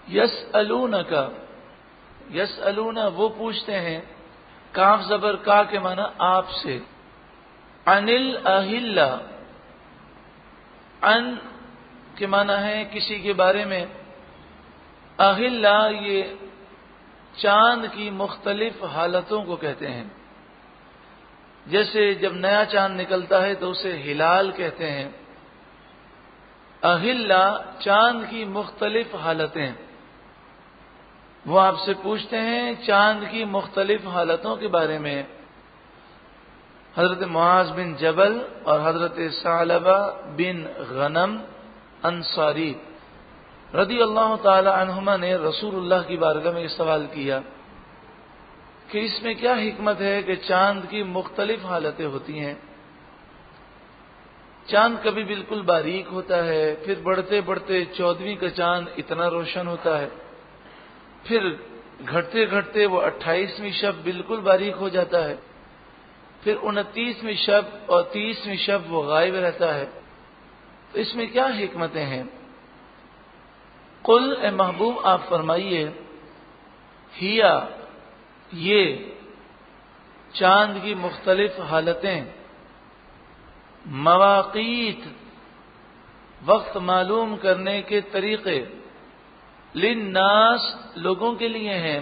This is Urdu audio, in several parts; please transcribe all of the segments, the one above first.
یسألونک، یسألون وہ پوچھتے ہیں، کاف زبر کا کے معنی آپ سے، عن الاہلہ، عن کے معنی ہے کسی کے بارے میں، اہلہ یہ چاند کی مختلف حالتوں کو کہتے ہیں۔ جیسے جب نیا چاند نکلتا ہے تو اسے ہلال کہتے ہیں۔ اہلہ چاند کی مختلف حالتیں، وہ آپ سے پوچھتے ہیں چاند کی مختلف حالتوں کے بارے میں۔ حضرت معاذ بن جبل اور حضرت ثعلبہ بن غنم انصاری رضی اللہ تعالی عنہما نے رسول اللہ کی بارگاہ میں یہ سوال کیا کہ اس میں کیا حکمت ہے کہ چاند کی مختلف حالتیں ہوتی ہیں؟ چاند کبھی بالکل باریک ہوتا ہے، پھر بڑھتے بڑھتے 14ویں کا چاند اتنا روشن ہوتا ہے، پھر گھٹتے گھٹتے وہ 28ویں شب بالکل باریک ہو جاتا ہے، پھر 29ویں شب اور 30ویں شب وہ غائب رہتا ہے۔ تو اس میں کیا حکمتیں ہیں؟ قل اے محبوب آپ فرمائیے، ہیا یہ چاند کی مختلف حالتیں، مواقیت وقت معلوم کرنے کے طریقے، للناس لوگوں کے لیے ہیں،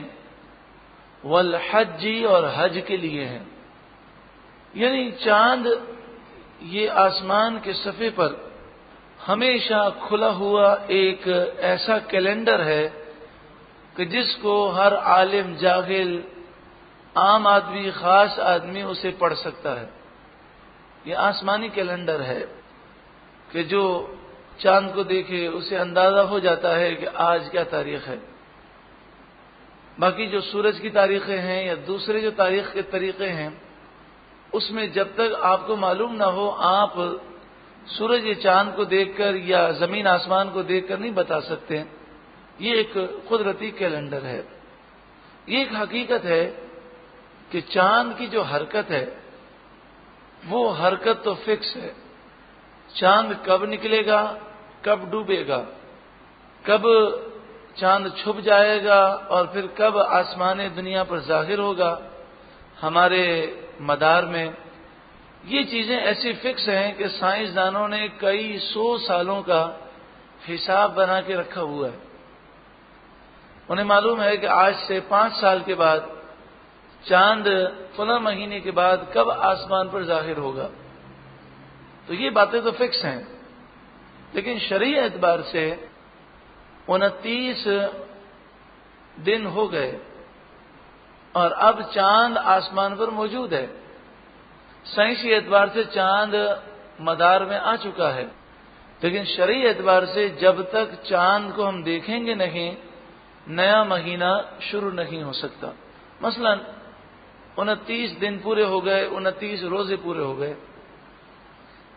والحج اور حج کے لیے ہیں۔ یعنی چاند یہ آسمان کے صفحے پر ہمیشہ کھلا ہوا ایک ایسا کیلنڈر ہے کہ جس کو ہر عالم، جاہل، عام آدمی، خاص آدمی اسے پڑھ سکتا ہے۔ یہ آسمانی کیلنڈر ہے کہ جو چاند کو دیکھے اسے اندازہ ہو جاتا ہے کہ آج کیا تاریخ ہے۔ باقی جو سورج کی تاریخیں ہیں یا دوسرے جو تاریخ کے طریقے ہیں، اس میں جب تک آپ کو معلوم نہ ہو آپ سورج یا چاند کو دیکھ کر یا زمین آسمان کو دیکھ کر نہیں بتا سکتے۔ یہ ایک قدرتی کیلنڈر ہے۔ یہ ایک حقیقت ہے کہ چاند کی جو حرکت ہے وہ حرکت تو فکس ہے۔ چاند کب نکلے گا، کب ڈوبے گا، کب چاند چھپ جائے گا اور پھر کب آسمان دنیا پر ظاہر ہوگا ہمارے مدار میں، یہ چیزیں ایسی فکس ہیں کہ سائنسدانوں نے کئی 100 سالوں کا حساب بنا کے رکھا ہوا ہے۔ انہیں معلوم ہے کہ آج سے 5 سال کے بعد چاند فلاں مہینے کے بعد کب آسمان پر ظاہر ہوگا۔ تو یہ باتیں تو فکس ہیں، لیکن شرعی اعتبار سے 29 دن ہو گئے اور اب چاند آسمان پر موجود ہے۔ سائنسی اعتبار سے چاند مدار میں آ چکا ہے، لیکن شرعی اعتبار سے جب تک چاند کو ہم دیکھیں گے نہیں، نیا مہینہ شروع نہیں ہو سکتا۔ مثلا 29 دن پورے ہو گئے، 29 روزے پورے ہو گئے،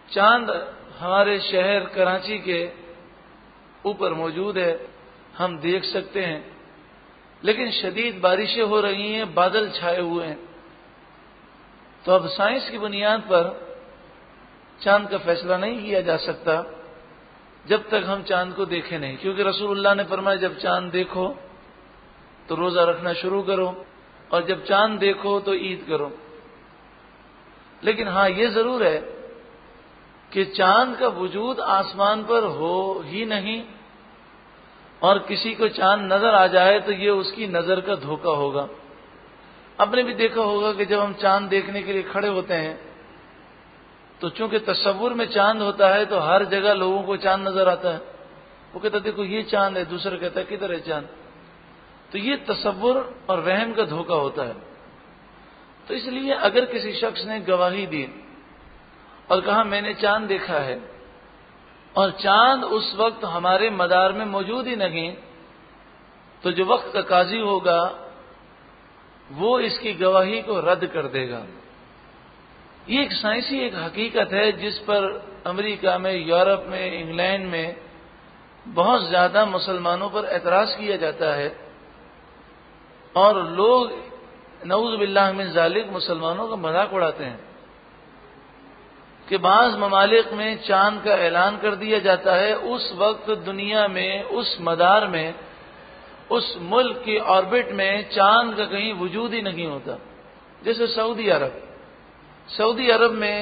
چاند ہمارے شہر کراچی کے اوپر موجود ہے، ہم دیکھ سکتے ہیں، لیکن شدید بارشیں ہو رہی ہیں، بادل چھائے ہوئے ہیں۔ تو اب سائنس کی بنیاد پر چاند کا فیصلہ نہیں کیا جا سکتا جب تک ہم چاند کو دیکھیں نہیں، کیونکہ رسول اللہ نے فرمایا جب چاند دیکھو تو روزہ رکھنا شروع کرو اور جب چاند دیکھو تو عید کرو۔ لیکن ہاں یہ ضرور ہے کہ چاند کا وجود آسمان پر ہو ہی نہیں اور کسی کو چاند نظر آ جائے تو یہ اس کی نظر کا دھوکہ ہوگا۔ آپ نے بھی دیکھا ہوگا کہ جب ہم چاند دیکھنے کے لیے کھڑے ہوتے ہیں تو چونکہ تصور میں چاند ہوتا ہے تو ہر جگہ لوگوں کو چاند نظر آتا ہے۔ وہ کہتا ہے دیکھو یہ چاند ہے، دوسرا کہتا ہے کدھر ہے چاند۔ تو یہ تصور اور وہم کا دھوکہ ہوتا ہے۔ تو اس لیے اگر کسی شخص نے گواہی دی اور کہا میں نے چاند دیکھا ہے اور چاند اس وقت ہمارے مدار میں موجود ہی نہیں، تو جو وقت کا قاضی ہوگا وہ اس کی گواہی کو رد کر دے گا۔ یہ ایک سائنسی ایک حقیقت ہے جس پر امریکہ میں، یورپ میں، انگلینڈ میں بہت زیادہ مسلمانوں پر اعتراض کیا جاتا ہے، اور لوگ نعوذ باللہ من ذالک مسلمانوں کا مذاق اڑاتے ہیں کہ بعض ممالک میں چاند کا اعلان کر دیا جاتا ہے، اس وقت دنیا میں اس مدار میں اس ملک کی آربٹ میں چاند کا کہیں وجود ہی نہیں ہوتا. جیسے سعودی عرب میں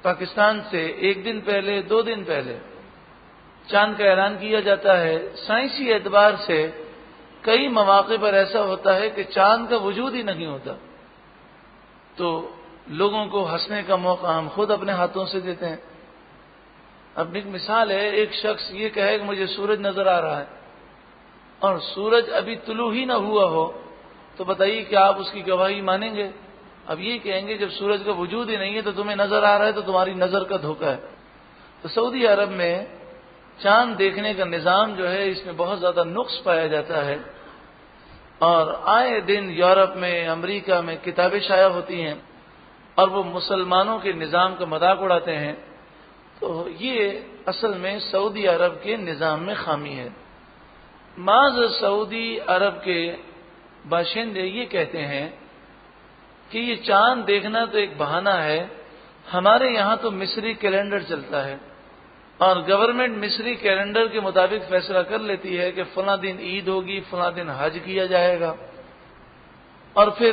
پاکستان سے 1 دن پہلے 2 دن پہلے چاند کا اعلان کیا جاتا ہے. سائنسی اعتبار سے کئی مواقع پر ایسا ہوتا ہے کہ چاند کا وجود ہی نہیں ہوتا. تو لوگوں کو ہنسنے کا موقع ہم خود اپنے ہاتھوں سے دیتے ہیں. اب ایک مثال ہے، ایک شخص یہ کہے کہ مجھے سورج نظر آ رہا ہے اور سورج ابھی طلوع ہی نہ ہوا ہو، تو بتائیے کہ آپ اس کی گواہی مانیں گے؟ اب یہ کہیں گے جب سورج کا وجود ہی نہیں ہے تو تمہیں نظر آ رہا ہے تو تمہاری نظر کا دھوکہ ہے. تو سعودی عرب میں چاند دیکھنے کا نظام جو ہے اس میں بہت زیادہ نقص پایا جاتا ہے، اور آئے دن یورپ میں امریکہ میں کتابیں شائع ہوتی ہیں اور وہ مسلمانوں کے نظام کا مذاق اڑاتے ہیں. تو یہ اصل میں سعودی عرب کے نظام میں خامی ہے. بعض سعودی عرب کے باشندے یہ کہتے ہیں کہ یہ چاند دیکھنا تو ایک بہانہ ہے، ہمارے یہاں تو مصری کیلنڈر چلتا ہے اور گورنمنٹ مصری کیلنڈر کے مطابق فیصلہ کر لیتی ہے کہ فلاں دن عید ہوگی، فلاں دن حج کیا جائے گا. اور پھر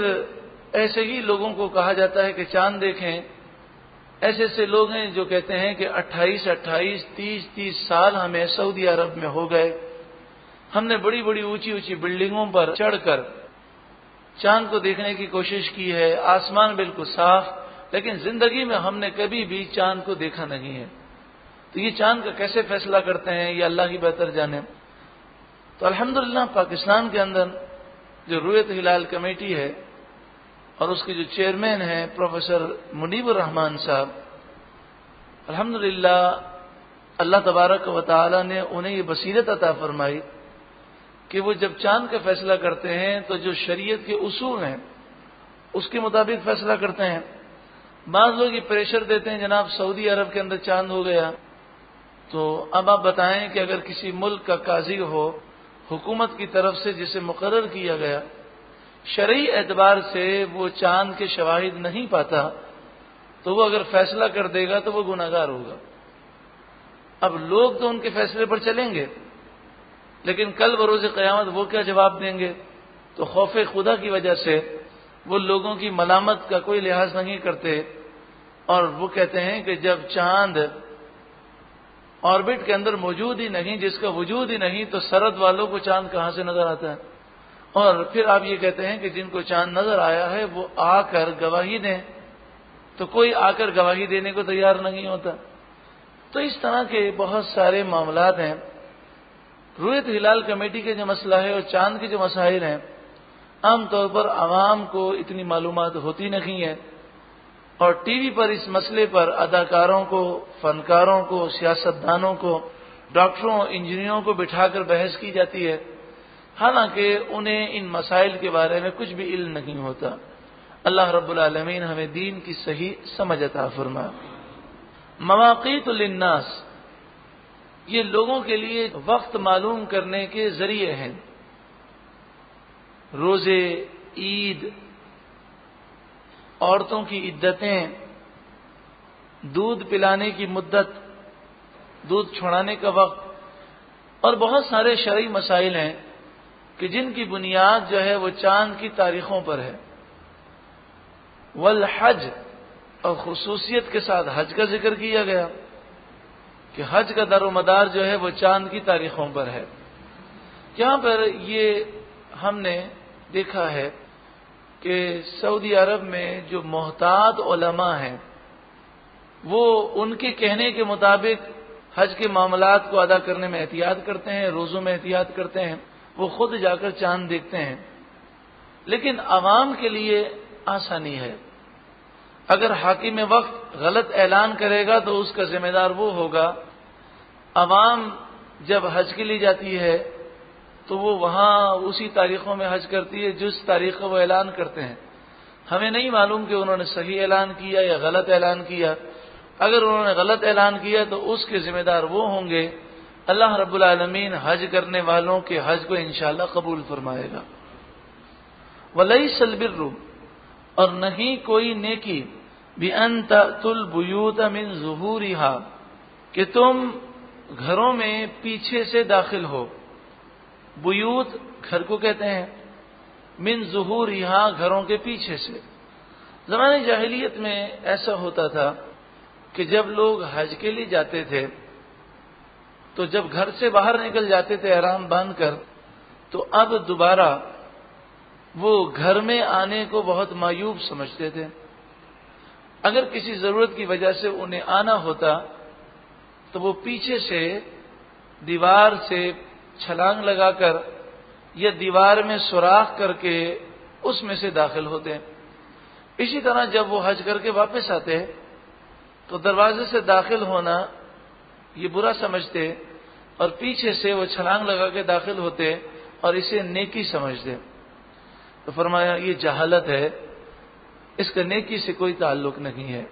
ایسے ہی لوگوں کو کہا جاتا ہے کہ چاند دیکھیں. ایسے ایسے لوگ ہیں جو کہتے ہیں کہ 28 30 سال ہمیں سعودی عرب میں ہو گئے، ہم نے بڑی بڑی اونچی بلڈنگوں پر چڑھ کر چاند کو دیکھنے کی کوشش کی ہے، آسمان بالکل صاف، لیکن زندگی میں ہم نے کبھی بھی چاند کو دیکھا نہیں ہے. تو یہ چاند کا کیسے فیصلہ کرتے ہیں یہ اللہ ہی بہتر جانے. تو الحمدللہ پاکستان کے اندر جو رؤیت ہلال کمیٹی ہے اور اس کے جو چیئرمین ہیں پروفیسر منیب الرحمان صاحب، الحمدللہ اللہ تبارک و تعالی نے انہیں یہ بصیرت عطا فرمائی کہ وہ جب چاند کا فیصلہ کرتے ہیں تو جو شریعت کے اصول ہیں اس کے مطابق فیصلہ کرتے ہیں. بعض لوگ یہ پریشر دیتے ہیں جناب سعودی عرب کے اندر چاند ہو گیا، تو اب آپ بتائیں کہ اگر کسی ملک کا قاضی ہو حکومت کی طرف سے جسے مقرر کیا گیا، شرعی اعتبار سے وہ چاند کے شواہد نہیں پاتا تو وہ اگر فیصلہ کر دے گا تو وہ گناہگار ہوگا. اب لوگ تو ان کے فیصلے پر چلیں گے، لیکن کل بروز قیامت وہ کیا جواب دیں گے؟ تو خوف خدا کی وجہ سے وہ لوگوں کی ملامت کا کوئی لحاظ نہیں کرتے اور وہ کہتے ہیں کہ جب چاند آربٹ کے اندر موجود ہی نہیں، جس کا وجود ہی نہیں، تو سرحد والوں کو چاند کہاں سے نظر آتا ہے؟ اور پھر آپ یہ کہتے ہیں کہ جن کو چاند نظر آیا ہے وہ آ کر گواہی دیں، تو کوئی آ کر گواہی دینے کو تیار نہیں ہوتا. تو اس طرح کے بہت سارے معاملات ہیں. رؤیت ہلال کمیٹی کے جو مسئلہ ہے اور چاند کے جو مسائل ہیں عام طور پر عوام کو اتنی معلومات ہوتی نہیں ہے، اور ٹی وی پر اس مسئلے پر اداکاروں کو، فنکاروں کو، سیاستدانوں کو، ڈاکٹروں، انجینئروں کو بٹھا کر بحث کی جاتی ہے، حالانکہ انہیں ان مسائل کے بارے میں کچھ بھی علم نہیں ہوتا. اللہ رب العالمین ہمیں دین کی صحیح سمجھ عطا فرمائے. مواقیت للناس، یہ لوگوں کے لیے وقت معلوم کرنے کے ذریعے ہیں. روزے، عید، عورتوں کی عدتیں، دودھ پلانے کی مدت، دودھ چھڑانے کا وقت، اور بہت سارے شرعی مسائل ہیں کہ جن کی بنیاد جو ہے وہ چاند کی تاریخوں پر ہے. والحج، اور خصوصیت کے ساتھ حج کا ذکر کیا گیا کہ حج کا در و مدار جو ہے وہ چاند کی تاریخوں پر ہے. یہاں پر یہ ہم نے دیکھا ہے کہ سعودی عرب میں جو محتاط علماء ہیں وہ ان کے کہنے کے مطابق حج کے معاملات کو ادا کرنے میں احتیاط کرتے ہیں، روزوں میں احتیاط کرتے ہیں، وہ خود جا کر چاند دیکھتے ہیں. لیکن عوام کے لیے آسانی ہے. اگر حاکم وقت غلط اعلان کرے گا تو اس کا ذمہ دار وہ ہوگا. عوام جب حج کے لیے جاتی ہے تو وہ وہاں اسی تاریخوں میں حج کرتی ہے جس تاریخ کا وہ اعلان کرتے ہیں. ہمیں نہیں معلوم کہ انہوں نے صحیح اعلان کیا یا غلط اعلان کیا. اگر انہوں نے غلط اعلان کیا تو اس کے ذمہ دار وہ ہوں گے. اللہ رب العالمین حج کرنے والوں کے حج کو انشاءاللہ قبول فرمائے گا. وَلَيْسَ الْبِرُّ، اور نہیں کوئی نیکی، بِأَن تَأْتُوا الْبُيُوتَ مِن ظُهُورِهَا، کہ تم گھروں میں پیچھے سے داخل ہو. بیوت گھر کو کہتے ہیں، من ظہورہا گھروں کے پیچھے سے۔ زمانے جاہلیت میں ایسا ہوتا تھا کہ جب لوگ حج کے لیے جاتے تھے تو جب گھر سے باہر نکل جاتے تھے احرام باندھ کر، تو اب دوبارہ وہ گھر میں آنے کو بہت معیوب سمجھتے تھے۔ اگر کسی ضرورت کی وجہ سے انہیں آنا ہوتا تو وہ پیچھے سے دیوار سے چھلانگ لگا کر یا دیوار میں سوراخ کر کے اس میں سے داخل ہوتے۔ اسی طرح جب وہ حج کر کے واپس آتے تو دروازے سے داخل ہونا یہ برا سمجھتے اور پیچھے سے وہ چھلانگ لگا کے داخل ہوتے اور اسے نیکی سمجھتے۔ تو فرمایا یہ جہالت ہے، اس کا نیکی سے کوئی تعلق نہیں ہے۔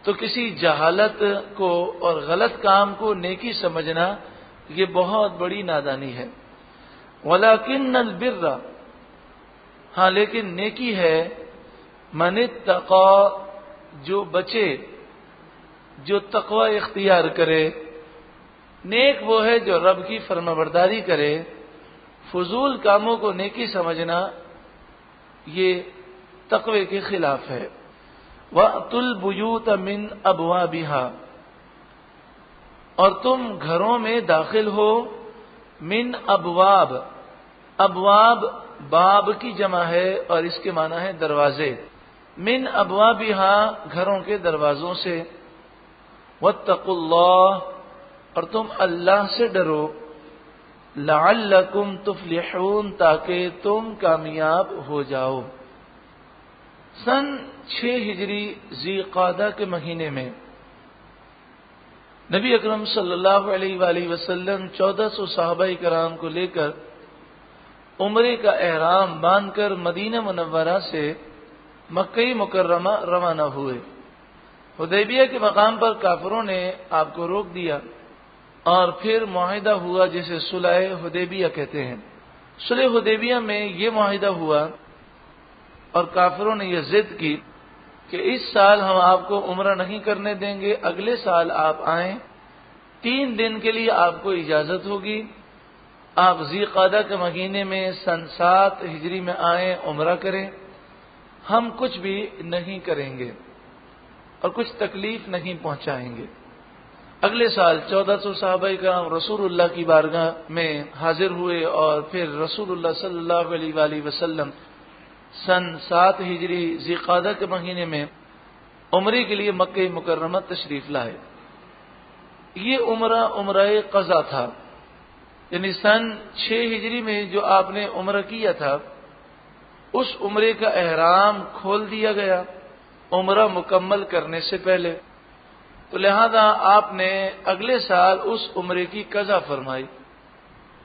تو کسی جہالت کو اور غلط کام کو نیکی سمجھنا یہ بہت بڑی نادانی ہے۔ وَلَكِنَّ الْبِرَّ، ہاں لیکن نیکی ہے من اتقى، جو بچے، جو تقوی اختیار کرے۔ نیک وہ ہے جو رب کی فرمانبرداری کرے۔ فضول کاموں کو نیکی سمجھنا یہ تقوی کے خلاف ہے۔ وَأْتُوا الْبُيُوتَ مِنْ أَبْوَابِهَا، اور تم گھروں میں داخل ہو من ابواب، ابواب باب کی جمع ہے اور اس کے معنی ہے دروازے، من ابوابها گھروں کے دروازوں سے، واتقوا اللہ، اور تم اللہ سے ڈرو، لعلکم تفلحون، تاکہ تم کامیاب ہو جاؤ۔ سن 6 ہجری ذی قعدہ کے مہینے میں نبی اکرم صلی اللہ علیہ وآلہ وسلم 1400 صحابہ کرام کو لے کر عمرے کا احرام باندھ کر مدینہ منورہ سے مکہ مکرمہ روانہ ہوئے۔ حدیبیہ کے مقام پر کافروں نے آپ کو روک دیا اور پھر معاہدہ ہوا جسے صلح حدیبیہ کہتے ہیں۔ صلح حدیبیہ میں یہ معاہدہ ہوا اور کافروں نے یہ ضد کی کہ اس سال ہم آپ کو عمرہ نہیں کرنے دیں گے، اگلے سال آپ آئیں، 3 دن کے لیے آپ کو اجازت ہوگی، آپ ذی قعدہ کے مہینے میں سن 7 ہجری میں آئیں، عمرہ کریں، ہم کچھ بھی نہیں کریں گے اور کچھ تکلیف نہیں پہنچائیں گے۔ اگلے سال 1400 صحابہ کرام رسول اللہ کی بارگاہ میں حاضر ہوئے اور پھر رسول اللہ صلی اللہ علیہ وآلہ وسلم سن 7 ہجری ذی قعدہ کے مہینے میں عمرے کے لیے مکہ مکرمہ تشریف لائے۔ یہ عمرہ قضا تھا، یعنی سن 6 ہجری میں جو آپ نے عمرہ کیا تھا اس عمرے کا احرام کھول دیا گیا عمرہ مکمل کرنے سے پہلے، تو لہذا آپ نے اگلے سال اس عمرے کی قضا فرمائی۔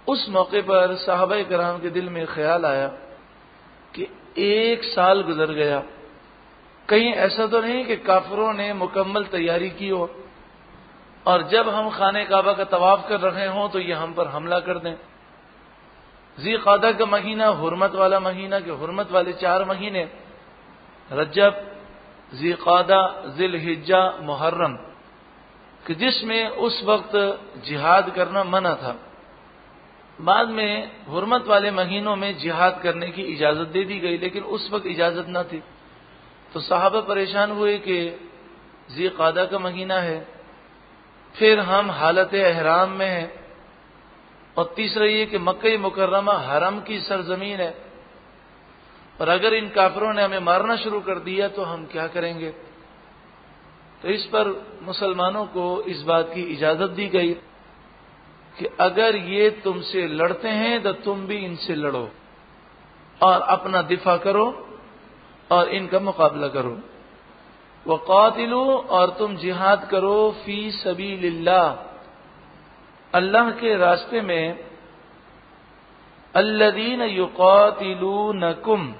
اس موقع پر صحابہ کرام کے دل میں خیال آیا کہ 1 سال گزر گیا، کہیں ایسا تو نہیں کہ کافروں نے مکمل تیاری کی ہو اور جب ہم خانہ کعبہ کا طواف کر رہے ہوں تو یہ ہم پر حملہ کر دیں۔ ذی قعدہ کا مہینہ حرمت والا مہینہ کے حرمت والے 4 مہینے رجب، ذی قعدہ، ذی الحجہ، محرم، کہ جس میں اس وقت جہاد کرنا منع تھا۔ بعد میں حرمت والے مہینوں میں جہاد کرنے کی اجازت دے دی گئی، لیکن اس وقت اجازت نہ تھی، تو صحابہ پریشان ہوئے کہ ذی قعدہ کا مہینہ ہے، پھر ہم حالت احرام میں ہیں، اور تیسرا یہ کہ مکہ مکرمہ حرم کی سرزمین ہے، اور اگر ان کافروں نے ہمیں مارنا شروع کر دیا تو ہم کیا کریں گے؟ تو اس پر مسلمانوں کو اس بات کی اجازت دی گئی کہ اگر یہ تم سے لڑتے ہیں تو تم بھی ان سے لڑو اور اپنا دفاع کرو اور ان کا مقابلہ کرو۔ وقاتلوا، اور تم جہاد کرو، فی سبیل اللہ، اللہ کے راستے میں، الذین یقاتلونکم،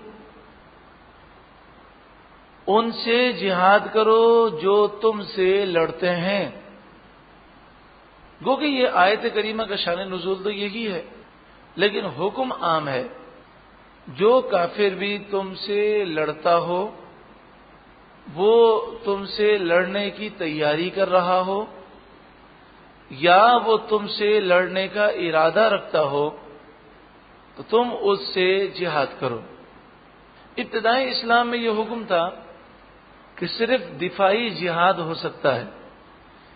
ان سے جہاد کرو جو تم سے لڑتے ہیں۔ گو کہ یہ آیت کریمہ کا شان نزول تو یہی ہے، لیکن حکم عام ہے، جو کافر بھی تم سے لڑتا ہو، وہ تم سے لڑنے کی تیاری کر رہا ہو یا وہ تم سے لڑنے کا ارادہ رکھتا ہو، تو تم اس سے جہاد کرو۔ ابتدائی اسلام میں یہ حکم تھا کہ صرف دفاعی جہاد ہو سکتا ہے،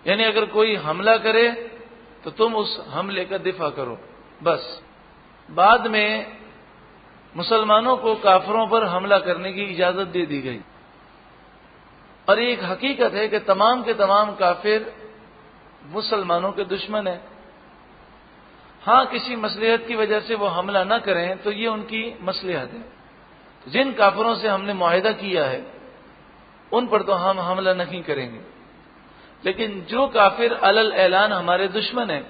یعنی اگر کوئی حملہ کرے تو تم اس حملے کا دفاع کرو بس۔ بعد میں مسلمانوں کو کافروں پر حملہ کرنے کی اجازت دے دی گئی، اور یہ ایک حقیقت ہے کہ تمام کے تمام کافر مسلمانوں کے دشمن ہیں۔ ہاں کسی مصلحت کی وجہ سے وہ حملہ نہ کریں تو یہ ان کی مصلحت ہے۔ جن کافروں سے ہم نے معاہدہ کیا ہے ان پر تو ہم حملہ نہیں کریں گے، لیکن جو کافر علل اعلان ہمارے دشمن ہیں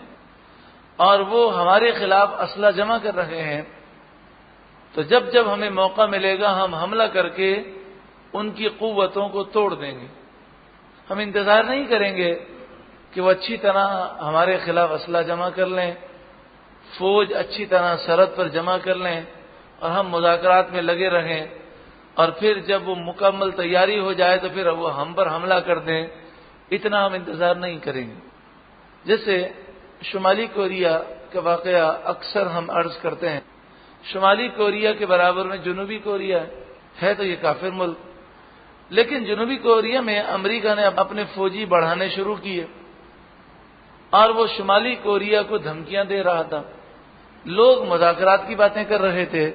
اور وہ ہمارے خلاف اسلحہ جمع کر رہے ہیں، تو جب جب ہمیں موقع ملے گا ہم حملہ کر کے ان کی قوتوں کو توڑ دیں گے۔ ہم انتظار نہیں کریں گے کہ وہ اچھی طرح ہمارے خلاف اسلحہ جمع کر لیں، فوج اچھی طرح سرحد پر جمع کر لیں اور ہم مذاکرات میں لگے رہیں، اور پھر جب وہ مکمل تیاری ہو جائے تو پھر وہ ہم پر حملہ کر دیں۔ اتنا ہم انتظار نہیں کریں گے۔ جیسے شمالی کوریا کا واقعہ اکثر ہم عرض کرتے ہیں، شمالی کوریا کے برابر میں جنوبی کوریا ہے تو یہ کافر ملک، لیکن جنوبی کوریا میں امریکہ نے اپنے فوجی بڑھانے شروع کیے اور وہ شمالی کوریا کو دھمکیاں دے رہا تھا۔ لوگ مذاکرات کی باتیں کر رہے تھے،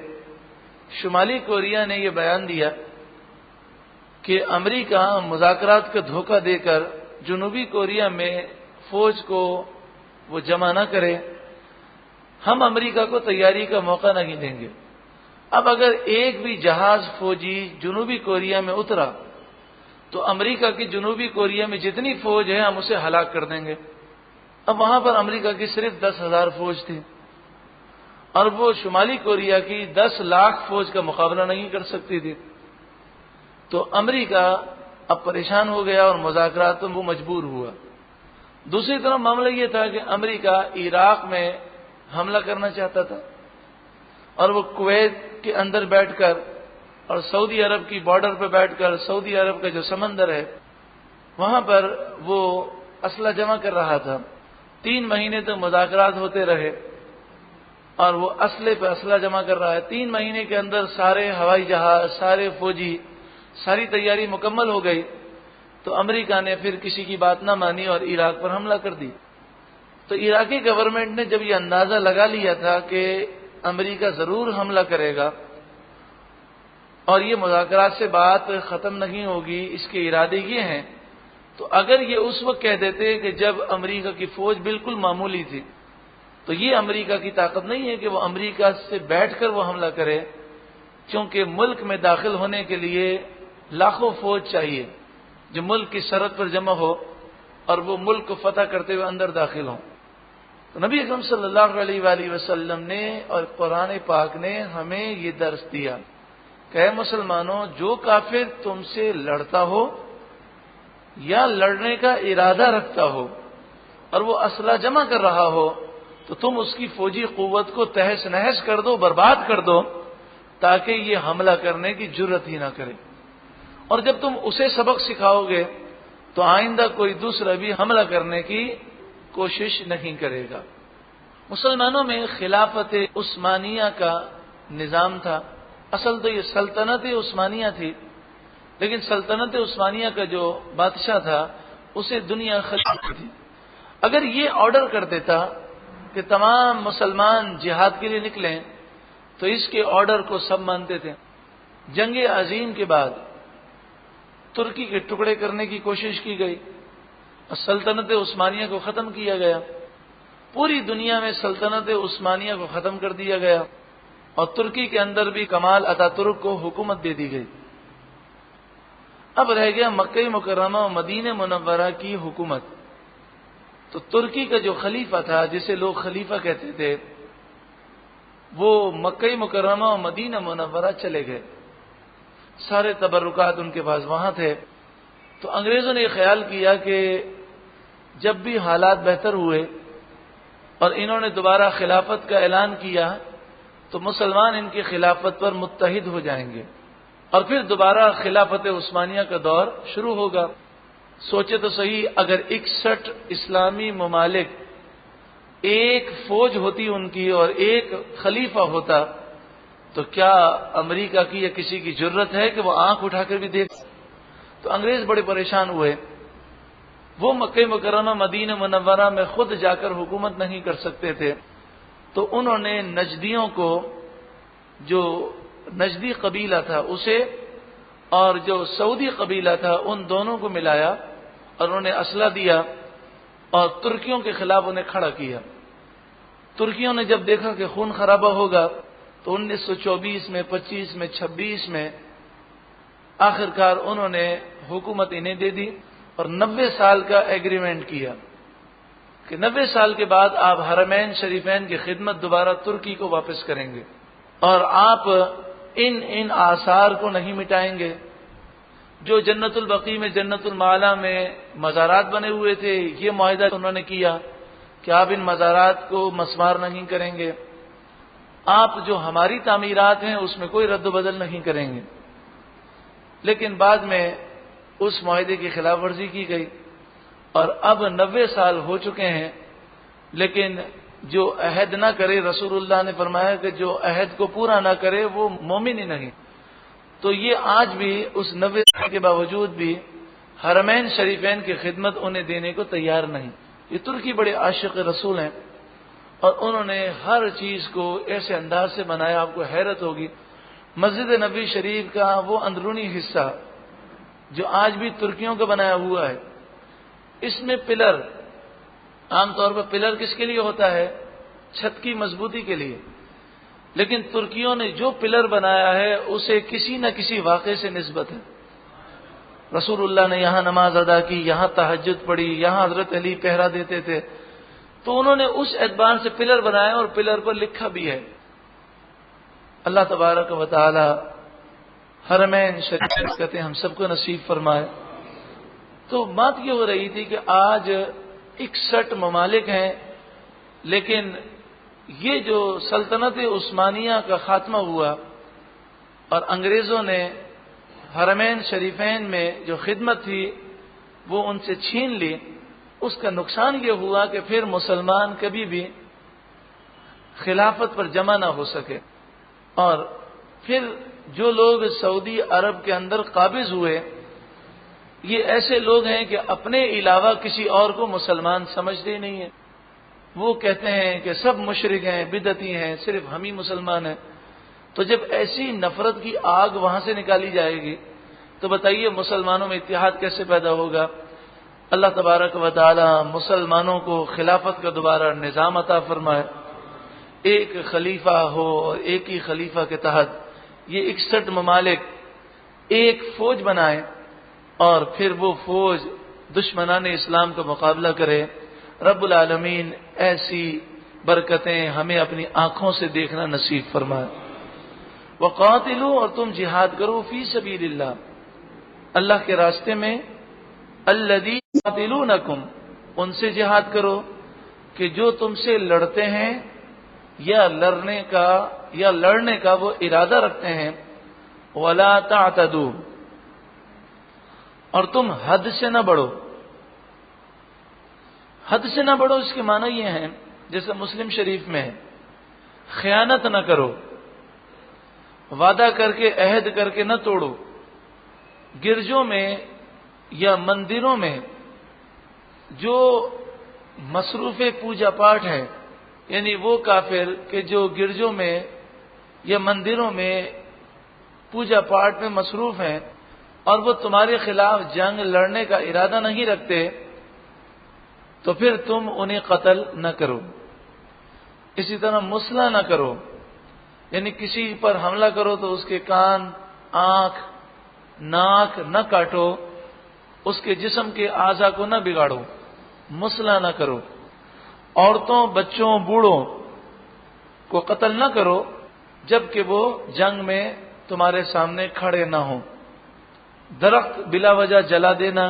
شمالی کوریا نے یہ بیان دیا کہ امریکہ مذاکرات کا دھوکہ دے کر جنوبی کوریا میں فوج کو وہ جمع نہ کرے، ہم امریکہ کو تیاری کا موقع نہیں دیں گے۔ اب اگر ایک بھی جہاز فوجی جنوبی کوریا میں اترا تو امریکہ کی جنوبی کوریا میں جتنی فوج ہے ہم اسے ہلاک کر دیں گے۔ اب وہاں پر امریکہ کی صرف 10,000 فوج تھی اور وہ شمالی کوریا کی 10 لاکھ فوج کا مقابلہ نہیں کر سکتی تھی، تو امریکہ اب پریشان ہو گیا اور مذاکرات میں وہ مجبور ہوا۔ دوسری طرف معاملہ یہ تھا کہ امریکہ عراق میں حملہ کرنا چاہتا تھا اور وہ کویت کے اندر بیٹھ کر اور سعودی عرب کی بارڈر پہ بیٹھ کر، سعودی عرب کا جو سمندر ہے وہاں پر وہ اسلحہ جمع کر رہا تھا۔ 3 مہینے تک مذاکرات ہوتے رہے اور وہ اسلحے پہ اسلحہ جمع کر رہا ہے۔ 3 مہینے کے اندر سارے ہوائی جہاز، سارے فوجی، ساری تیاری مکمل ہو گئی، تو امریکہ نے پھر کسی کی بات نہ مانی اور عراق پر حملہ کر دی۔ تو عراقی گورنمنٹ نے جب یہ اندازہ لگا لیا تھا کہ امریکہ ضرور حملہ کرے گا اور یہ مذاکرات سے بات ختم نہیں ہوگی، اس کے ارادے یہ ہیں، تو اگر یہ اس وقت کہہ دیتے کہ جب امریکہ کی فوج بالکل معمولی تھی، تو یہ امریکہ کی طاقت نہیں ہے کہ وہ امریکہ سے بیٹھ کر وہ حملہ کرے، کیونکہ ملک میں داخل ہونے کے لیے لاکھوں فوج چاہیے جو ملک کی سرحد پر جمع ہو اور وہ ملک کو فتح کرتے ہوئے اندر داخل ہوں۔ تو نبی اکرم صلی اللہ علیہ وآلہ وسلم نے اور قرآن پاک نے ہمیں یہ درس دیا کہ اے مسلمانوں، جو کافر تم سے لڑتا ہو یا لڑنے کا ارادہ رکھتا ہو اور وہ اسلحہ جمع کر رہا ہو تو تم اس کی فوجی قوت کو تہس نہس کر دو، برباد کر دو، تاکہ یہ حملہ کرنے کی جرت ہی نہ کرے۔ اور جب تم اسے سبق سکھاؤ گے تو آئندہ کوئی دوسرا بھی حملہ کرنے کی کوشش نہیں کرے گا۔ مسلمانوں میں خلافت عثمانیہ کا نظام تھا۔ اصل تو یہ سلطنت عثمانیہ تھی، لیکن سلطنت عثمانیہ کا جو بادشاہ تھا اسے دنیا خلیفہ تھی۔ اگر یہ آرڈر کر دیتا کہ تمام مسلمان جہاد کے لیے نکلیں تو اس کے آرڈر کو سب مانتے تھے۔ جنگ عظیم کے بعد ترکی کے ٹکڑے کرنے کی کوشش کی گئی اور سلطنت عثمانیہ کو ختم کیا گیا۔ پوری دنیا میں سلطنت عثمانیہ کو ختم کر دیا گیا اور ترکی کے اندر بھی کمال اتا ترک کو حکومت دے دی گئی۔ اب رہ گیا مکہ مکرمہ و مدینہ منورہ کی حکومت۔ تو ترکی کا جو خلیفہ تھا، جسے لوگ خلیفہ کہتے تھے، وہ مکہ مکرمہ و مدینہ منورہ چلے گئے۔ سارے تبرکات ان کے پاس وہاں تھے۔ تو انگریزوں نے یہ خیال کیا کہ جب بھی حالات بہتر ہوئے اور انہوں نے دوبارہ خلافت کا اعلان کیا تو مسلمان ان کی خلافت پر متحد ہو جائیں گے اور پھر دوبارہ خلافت عثمانیہ کا دور شروع ہوگا۔ سوچے تو صحیح، اگر 61 اسلامی ممالک ایک فوج ہوتی ان کی اور ایک خلیفہ ہوتا تو کیا امریکہ کی یا کسی کی جرت ہے کہ وہ آنکھ اٹھا کر بھی دیکھ؟ تو انگریز بڑے پریشان ہوئے. وہ مکہ مکرمہ مدینہ منورہ میں خود جا کر حکومت نہیں کر سکتے تھے، تو انہوں نے نجدیوں کو، جو نجدی قبیلہ تھا اسے اور جو سعودی قبیلہ تھا ان دونوں کو ملایا اور انہوں نے اسلحہ دیا اور ترکیوں کے خلاف انہیں کھڑا کیا. ترکیوں نے جب دیکھا کہ خون خرابہ ہوگا تو 1924 میں، 25 میں، 26 میں آخرکار انہوں نے حکومت انہیں دے دی اور 90 سال کا ایگریمنٹ کیا کہ 90 سال کے بعد آپ حرمین شریفین کی خدمت دوبارہ ترکی کو واپس کریں گے اور آپ ان آثار کو نہیں مٹائیں گے. جو جنت البقیع میں، جنت المعلا میں مزارات بنے ہوئے تھے، یہ معاہدہ انہوں نے کیا کہ آپ ان مزارات کو مسمار نہیں کریں گے، آپ جو ہماری تعمیرات ہیں اس میں کوئی رد و بدل نہیں کریں گے. لیکن بعد میں اس معاہدے کی خلاف ورزی کی گئی اور اب 90 سال ہو چکے ہیں، لیکن جو عہد نہ کرے، رسول اللہ نے فرمایا کہ جو عہد کو پورا نہ کرے وہ مومن ہی نہیں. تو یہ آج بھی اس 90 سال کے باوجود بھی حرمین شریفین کی خدمت انہیں دینے کو تیار نہیں. یہ ترکی بڑے عاشق رسول ہیں اور انہوں نے ہر چیز کو ایسے انداز سے بنایا، آپ کو حیرت ہوگی. مسجد نبی شریف کا وہ اندرونی حصہ جو آج بھی ترکیوں کا بنایا ہوا ہے، اس میں پلر، عام طور پر پلر کس کے لیے ہوتا ہے؟ چھت کی مضبوطی کے لیے. لیکن ترکیوں نے جو پلر بنایا ہے اسے کسی نہ کسی واقعے سے نسبت ہے. رسول اللہ نے یہاں نماز ادا کی، یہاں تہجد پڑھی، یہاں حضرت علی پہرا دیتے تھے، تو انہوں نے اس اعتبار سے پلر بنایا اور پلر پر لکھا بھی ہے. اللہ تبارک و تعالی حرمین شریف کہتے ہیں ہم سب کو نصیب فرمائے. تو بات یہ ہو رہی تھی کہ آج 61 ممالک ہیں، لیکن یہ جو سلطنت عثمانیہ کا خاتمہ ہوا اور انگریزوں نے حرمین شریفین میں جو خدمت تھی وہ ان سے چھین لی، اس کا نقصان یہ ہوا کہ پھر مسلمان کبھی بھی خلافت پر جمع نہ ہو سکے. اور پھر جو لوگ سعودی عرب کے اندر قابض ہوئے، یہ ایسے لوگ ہیں کہ اپنے علاوہ کسی اور کو مسلمان سمجھتے ہی نہیں ہیں. وہ کہتے ہیں کہ سب مشرک ہیں، بدعتی ہیں، صرف ہم ہی مسلمان ہیں. تو جب ایسی نفرت کی آگ وہاں سے نکالی جائے گی تو بتائیے مسلمانوں میں اتحاد کیسے پیدا ہوگا؟ اللہ تبارک و تعالی مسلمانوں کو خلافت کا دوبارہ نظام عطا فرمائے، ایک خلیفہ ہو اور ایک ہی خلیفہ کے تحت یہ 61 ممالک ایک فوج بنائیں اور پھر وہ فوج دشمنان اسلام کا مقابلہ کرے. رب العالمین ایسی برکتیں ہمیں اپنی آنکھوں سے دیکھنا نصیب فرمائے. وقاتلوا، اور تم جہاد کرو، فی سبیل اللہ، اللہ کے راستے میں، الذین یقاتلونکم، ان سے جہاد کرو کہ جو تم سے لڑتے ہیں یا لڑنے کا وہ ارادہ رکھتے ہیں. ولا تعتدوا، اور تم حد سے نہ بڑھو. حد سے نہ بڑھو اس کے معنی یہ ہیں جیسے مسلم شریف میں ہے، خیانت نہ کرو، وعدہ کر کے عہد کر کے نہ توڑو. گرجوں میں یا مندروں میں جو مصروف پوجا پاٹ ہے، یعنی وہ کافر کہ جو گرجوں میں یا مندروں میں پوجا پاٹ میں مصروف ہیں اور وہ تمہارے خلاف جنگ لڑنے کا ارادہ نہیں رکھتے، تو پھر تم انہیں قتل نہ کرو. اسی طرح مسلح نہ کرو، یعنی کسی پر حملہ کرو تو اس کے کان، آنکھ، ناک نہ کاٹو، اس کے جسم کے اعضاء کو نہ بگاڑو، مسلح نہ کرو. عورتوں، بچوں، بوڑھوں کو قتل نہ کرو جبکہ وہ جنگ میں تمہارے سامنے کھڑے نہ ہوں. درخت بلا وجہ جلا دینا،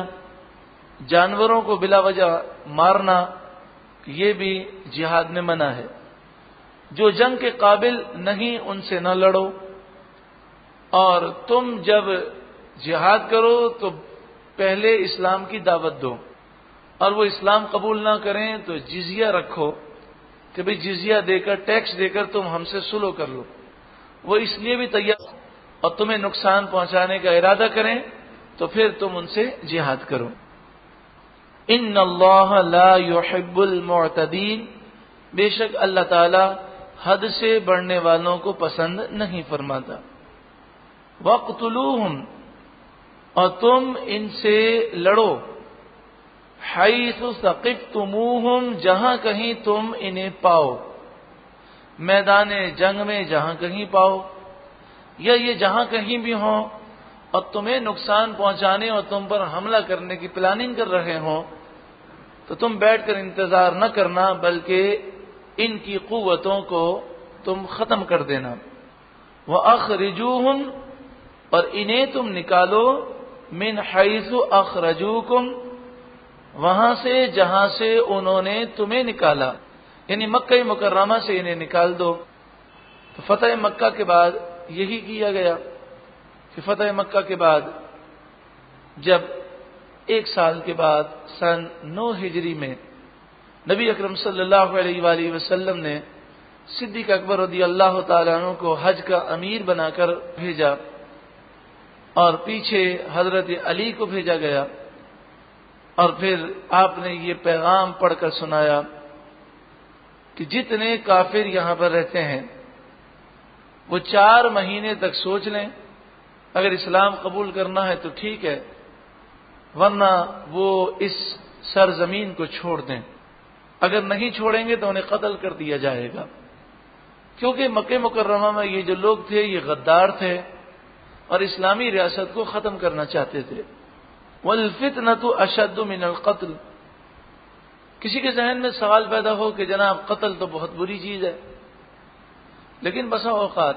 جانوروں کو بلا وجہ مارنا، یہ بھی جہاد میں منع ہے. جو جنگ کے قابل نہیں ان سے نہ لڑو. اور تم جب جہاد کرو تو پہلے اسلام کی دعوت دو، اور وہ اسلام قبول نہ کریں تو جزیہ رکھو. کہ بھئی جزیہ دے کر، ٹیکس دے کر تم ہم سے سلو کر لو، وہ اس لیے بھی تیار اور تمہیں نقصان پہنچانے کا ارادہ کریں تو پھر تم ان سے جہاد کرو۔ ان اللہ لا يحب المعتدین، بے شک اللہ تعالی حد سے بڑھنے والوں کو پسند نہیں فرماتا۔ وَاقْتُلُوهُمْ، اور تم ان سے لڑو، حَيْثُ ثَقِفْتُمُوهُمْ، جہاں کہیں تم انہیں پاؤ، میدان جنگ میں جہاں کہیں پاؤ، یا یہ جہاں کہیں بھی ہوں اور تمہیں نقصان پہنچانے اور تم پر حملہ کرنے کی پلاننگ کر رہے ہوں تو تم بیٹھ کر انتظار نہ کرنا، بلکہ ان کی قوتوں کو تم ختم کر دینا۔ وَأَخْرِجُوهُمْ، اور انہیں تم نکالو، من حیث اخرجوکم، وہاں سے جہاں سے انہوں نے تمہیں نکالا، یعنی مکہ مکرمہ سے انہیں نکال دو۔ تو فتح مکہ کے بعد یہی کیا گیا کہ فتح مکہ کے بعد جب 1 سال کے بعد سن 9 ہجری میں نبی اکرم صلی اللہ علیہ وآلہ وسلم نے صدیق اکبر رضی اللہ تعالیٰ عنہ کو حج کا امیر بنا کر بھیجا اور پیچھے حضرت علی کو بھیجا گیا، اور پھر آپ نے یہ پیغام پڑھ کر سنایا کہ جتنے کافر یہاں پر رہتے ہیں وہ 4 مہینے تک سوچ لیں، اگر اسلام قبول کرنا ہے تو ٹھیک ہے، ورنہ وہ اس سرزمین کو چھوڑ دیں، اگر نہیں چھوڑیں گے تو انہیں قتل کر دیا جائے گا، کیونکہ مکہ مکرمہ میں یہ جو لوگ تھے یہ غدار تھے اور اسلامی ریاست کو ختم کرنا چاہتے تھے۔ وَالْفِتْنَةُ أَشَدُّ مِنَ الْقَتْلِ، کسی کے ذہن میں سوال پیدا ہو کہ جناب قتل تو بہت بری چیز ہے، لیکن بسا اوقات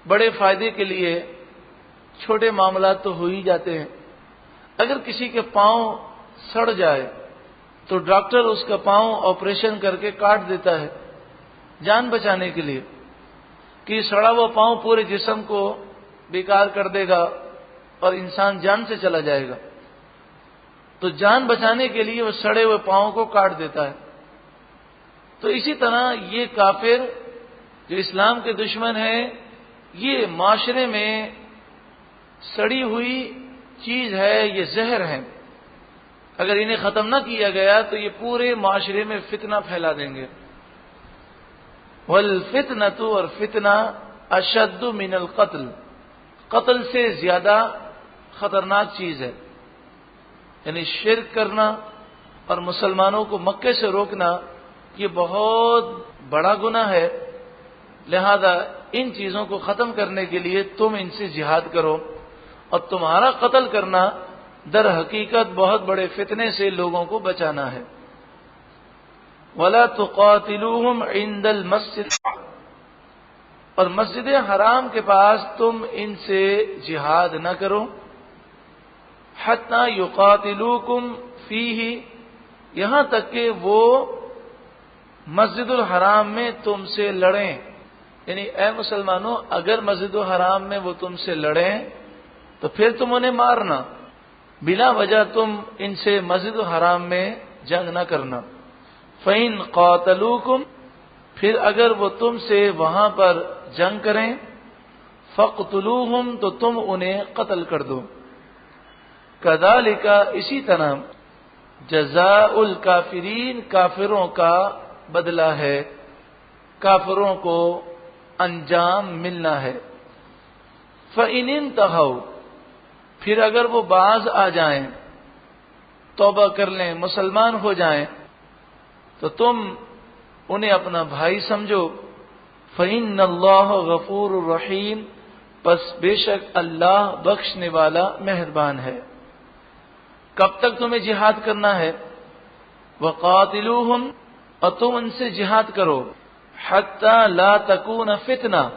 بڑے فائدے کے لیے چھوٹے معاملات تو ہو ہی جاتے ہیں۔ اگر کسی کے پاؤں سڑ جائے تو ڈاکٹر اس کا پاؤں آپریشن کر کے کاٹ دیتا ہے جان بچانے کے لیے، کہ سڑا ہوا پاؤں پورے جسم کو بیکار کر دے گا اور انسان جان سے چلا جائے گا، تو جان بچانے کے لیے وہ سڑے ہوئے پاؤں کو کاٹ دیتا ہے۔ تو اسی طرح یہ کافر جو اسلام کے دشمن ہیں، یہ معاشرے میں سڑی ہوئی چیز ہے، یہ زہر ہے، اگر انہیں ختم نہ کیا گیا تو یہ پورے معاشرے میں فتنہ پھیلا دیں گے۔ والفتنة، اور فتنہ اشد من القتل، قتل سے زیادہ خطرناک چیز ہے، یعنی شرک کرنا اور مسلمانوں کو مکے سے روکنا یہ بہت بڑا گناہ ہے، لہذا ان چیزوں کو ختم کرنے کے لیے تم ان سے جہاد کرو، اور تمہارا قتل کرنا در حقیقت بہت بڑے فتنے سے لوگوں کو بچانا ہے۔ وَلَا تُقَاتِلُوهُمْ عِنْدَ الْمَسْجِدِ، اور مسجد حرام کے پاس تم ان سے جہاد نہ کرو، حَتَّى يُقَاتِلُوكُمْ فِيهِ، یہاں تک کہ وہ مسجد الحرام میں تم سے لڑیں، یعنی اے مسلمانوں اگر مسجد الحرام میں وہ تم سے لڑیں تو پھر تم انہیں مارنا، بلا وجہ تم ان سے مسجد الحرام میں جنگ نہ کرنا۔ فَإِن قَاتَلُوكُمْ، پھر اگر وہ تم سے وہاں پر جنگ کریں، فَاقْتُلُوهُمْ، تو تم انہیں قتل کر دو۔ كَذَلِكَ، اسی طرح، جزاء الکافرین، کافروں کا بدلہ ہے، کافروں کو انجام ملنا ہے۔ فَإِنِ انْتَهَوْا، پھر اگر وہ باز آ جائیں، توبہ کر لیں، مسلمان ہو جائیں، تو تم انہیں اپنا بھائی سمجھو۔ فَإِنَّ اللَّهَ غَفُورٌ رَحِيمٌ، پس بے شک اللہ بخشنے والا مہربان ہے۔ کب تک تمہیں جہاد کرنا ہے؟ وَقَاتِلُوهُمْ، اور تم ان سے جہاد کرو، حَتَّى لَا تَكُونَ فِتْنَةٌ،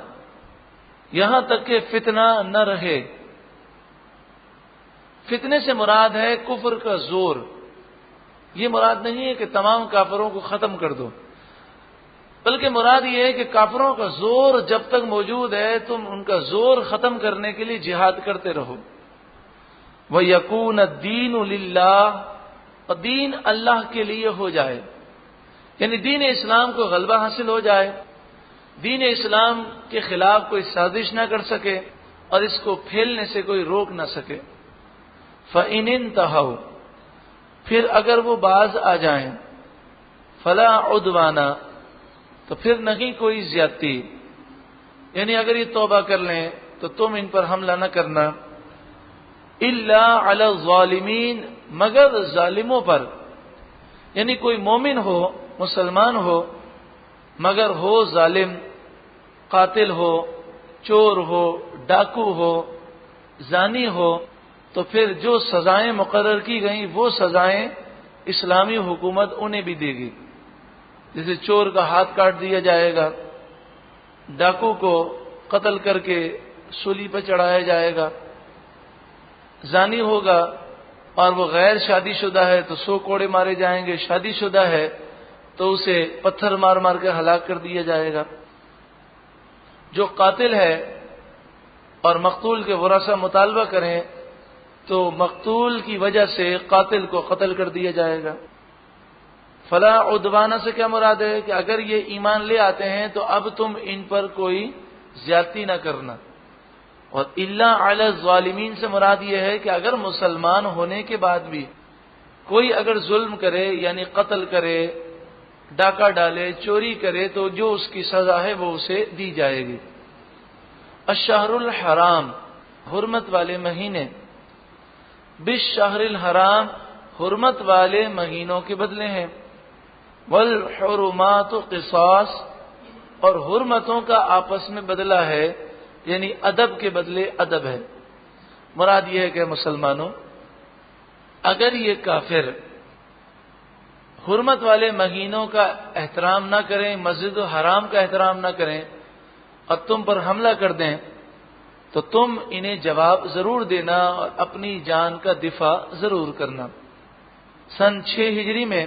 یہاں تک کہ فتنہ نہ رہے۔ فتنے سے مراد ہے کفر کا زور، یہ مراد نہیں ہے کہ تمام کافروں کو ختم کر دو، بلکہ مراد یہ ہے کہ کافروں کا زور جب تک موجود ہے تم ان کا زور ختم کرنے کے لیے جہاد کرتے رہو۔ وَيَكُونَ الدِّينُ لِلَّهِ، اور دین اللہ کے لیے ہو جائے، یعنی دین اسلام کو غلبہ حاصل ہو جائے، دین اسلام کے خلاف کوئی سازش نہ کر سکے اور اس کو پھیلنے سے کوئی روک نہ سکے۔ فَإِنِ انْتَهَوْا، پھر اگر وہ باز آ جائیں، فَلَا عُدْوَانَ، تو پھر نہیں کوئی زیادتی، یعنی اگر یہ توبہ کر لیں تو تم ان پر حملہ نہ کرنا، إِلَّا عَلَى الظَّالِمِينَ، مگر ظالموں پر، یعنی کوئی مومن ہو، مسلمان ہو، مگر ہو ظالم، قاتل ہو، چور ہو، ڈاکو ہو، زانی ہو، تو پھر جو سزائیں مقرر کی گئیں وہ سزائیں اسلامی حکومت انہیں بھی دے گی۔ جیسے چور کا ہاتھ کاٹ دیا جائے گا، ڈاکو کو قتل کر کے سولی پہ چڑھایا جائے گا، زانی ہوگا اور وہ غیر شادی شدہ ہے تو 100 کوڑے مارے جائیں گے، شادی شدہ ہے تو اسے پتھر مار مار کے ہلاک کر دیا جائے گا۔ جو قاتل ہے اور مقتول کے ورثہ مطالبہ کریں تو مقتول کی وجہ سے قاتل کو قتل کر دیا جائے گا۔ فلا عدوانہ سے کیا مراد ہے کہ اگر یہ ایمان لے آتے ہیں تو اب تم ان پر کوئی زیادتی نہ کرنا، اور الا علی الظالمین سے مراد یہ ہے کہ اگر مسلمان ہونے کے بعد بھی کوئی اگر ظلم کرے، یعنی قتل کرے، ڈاکہ ڈالے، چوری کرے، تو جو اس کی سزا ہے وہ اسے دی جائے گی۔ الشہر الحرام، حرمت والے مہینے، بالشہر الحرام، حرمت والے مہینوں کے بدلے ہیں، والحرمات قصاص، اور حرمتوں کا آپس میں بدلہ ہے، یعنی ادب کے بدلے ادب ہے۔ مراد یہ ہے کہ مسلمانوں، اگر یہ کافر حرمت والے مہینوں کا احترام نہ کریں، مسجد الحرام کا احترام نہ کریں اور تم پر حملہ کر دیں تو تم انہیں جواب ضرور دینا اور اپنی جان کا دفاع ضرور کرنا۔ سن 6 ہجری میں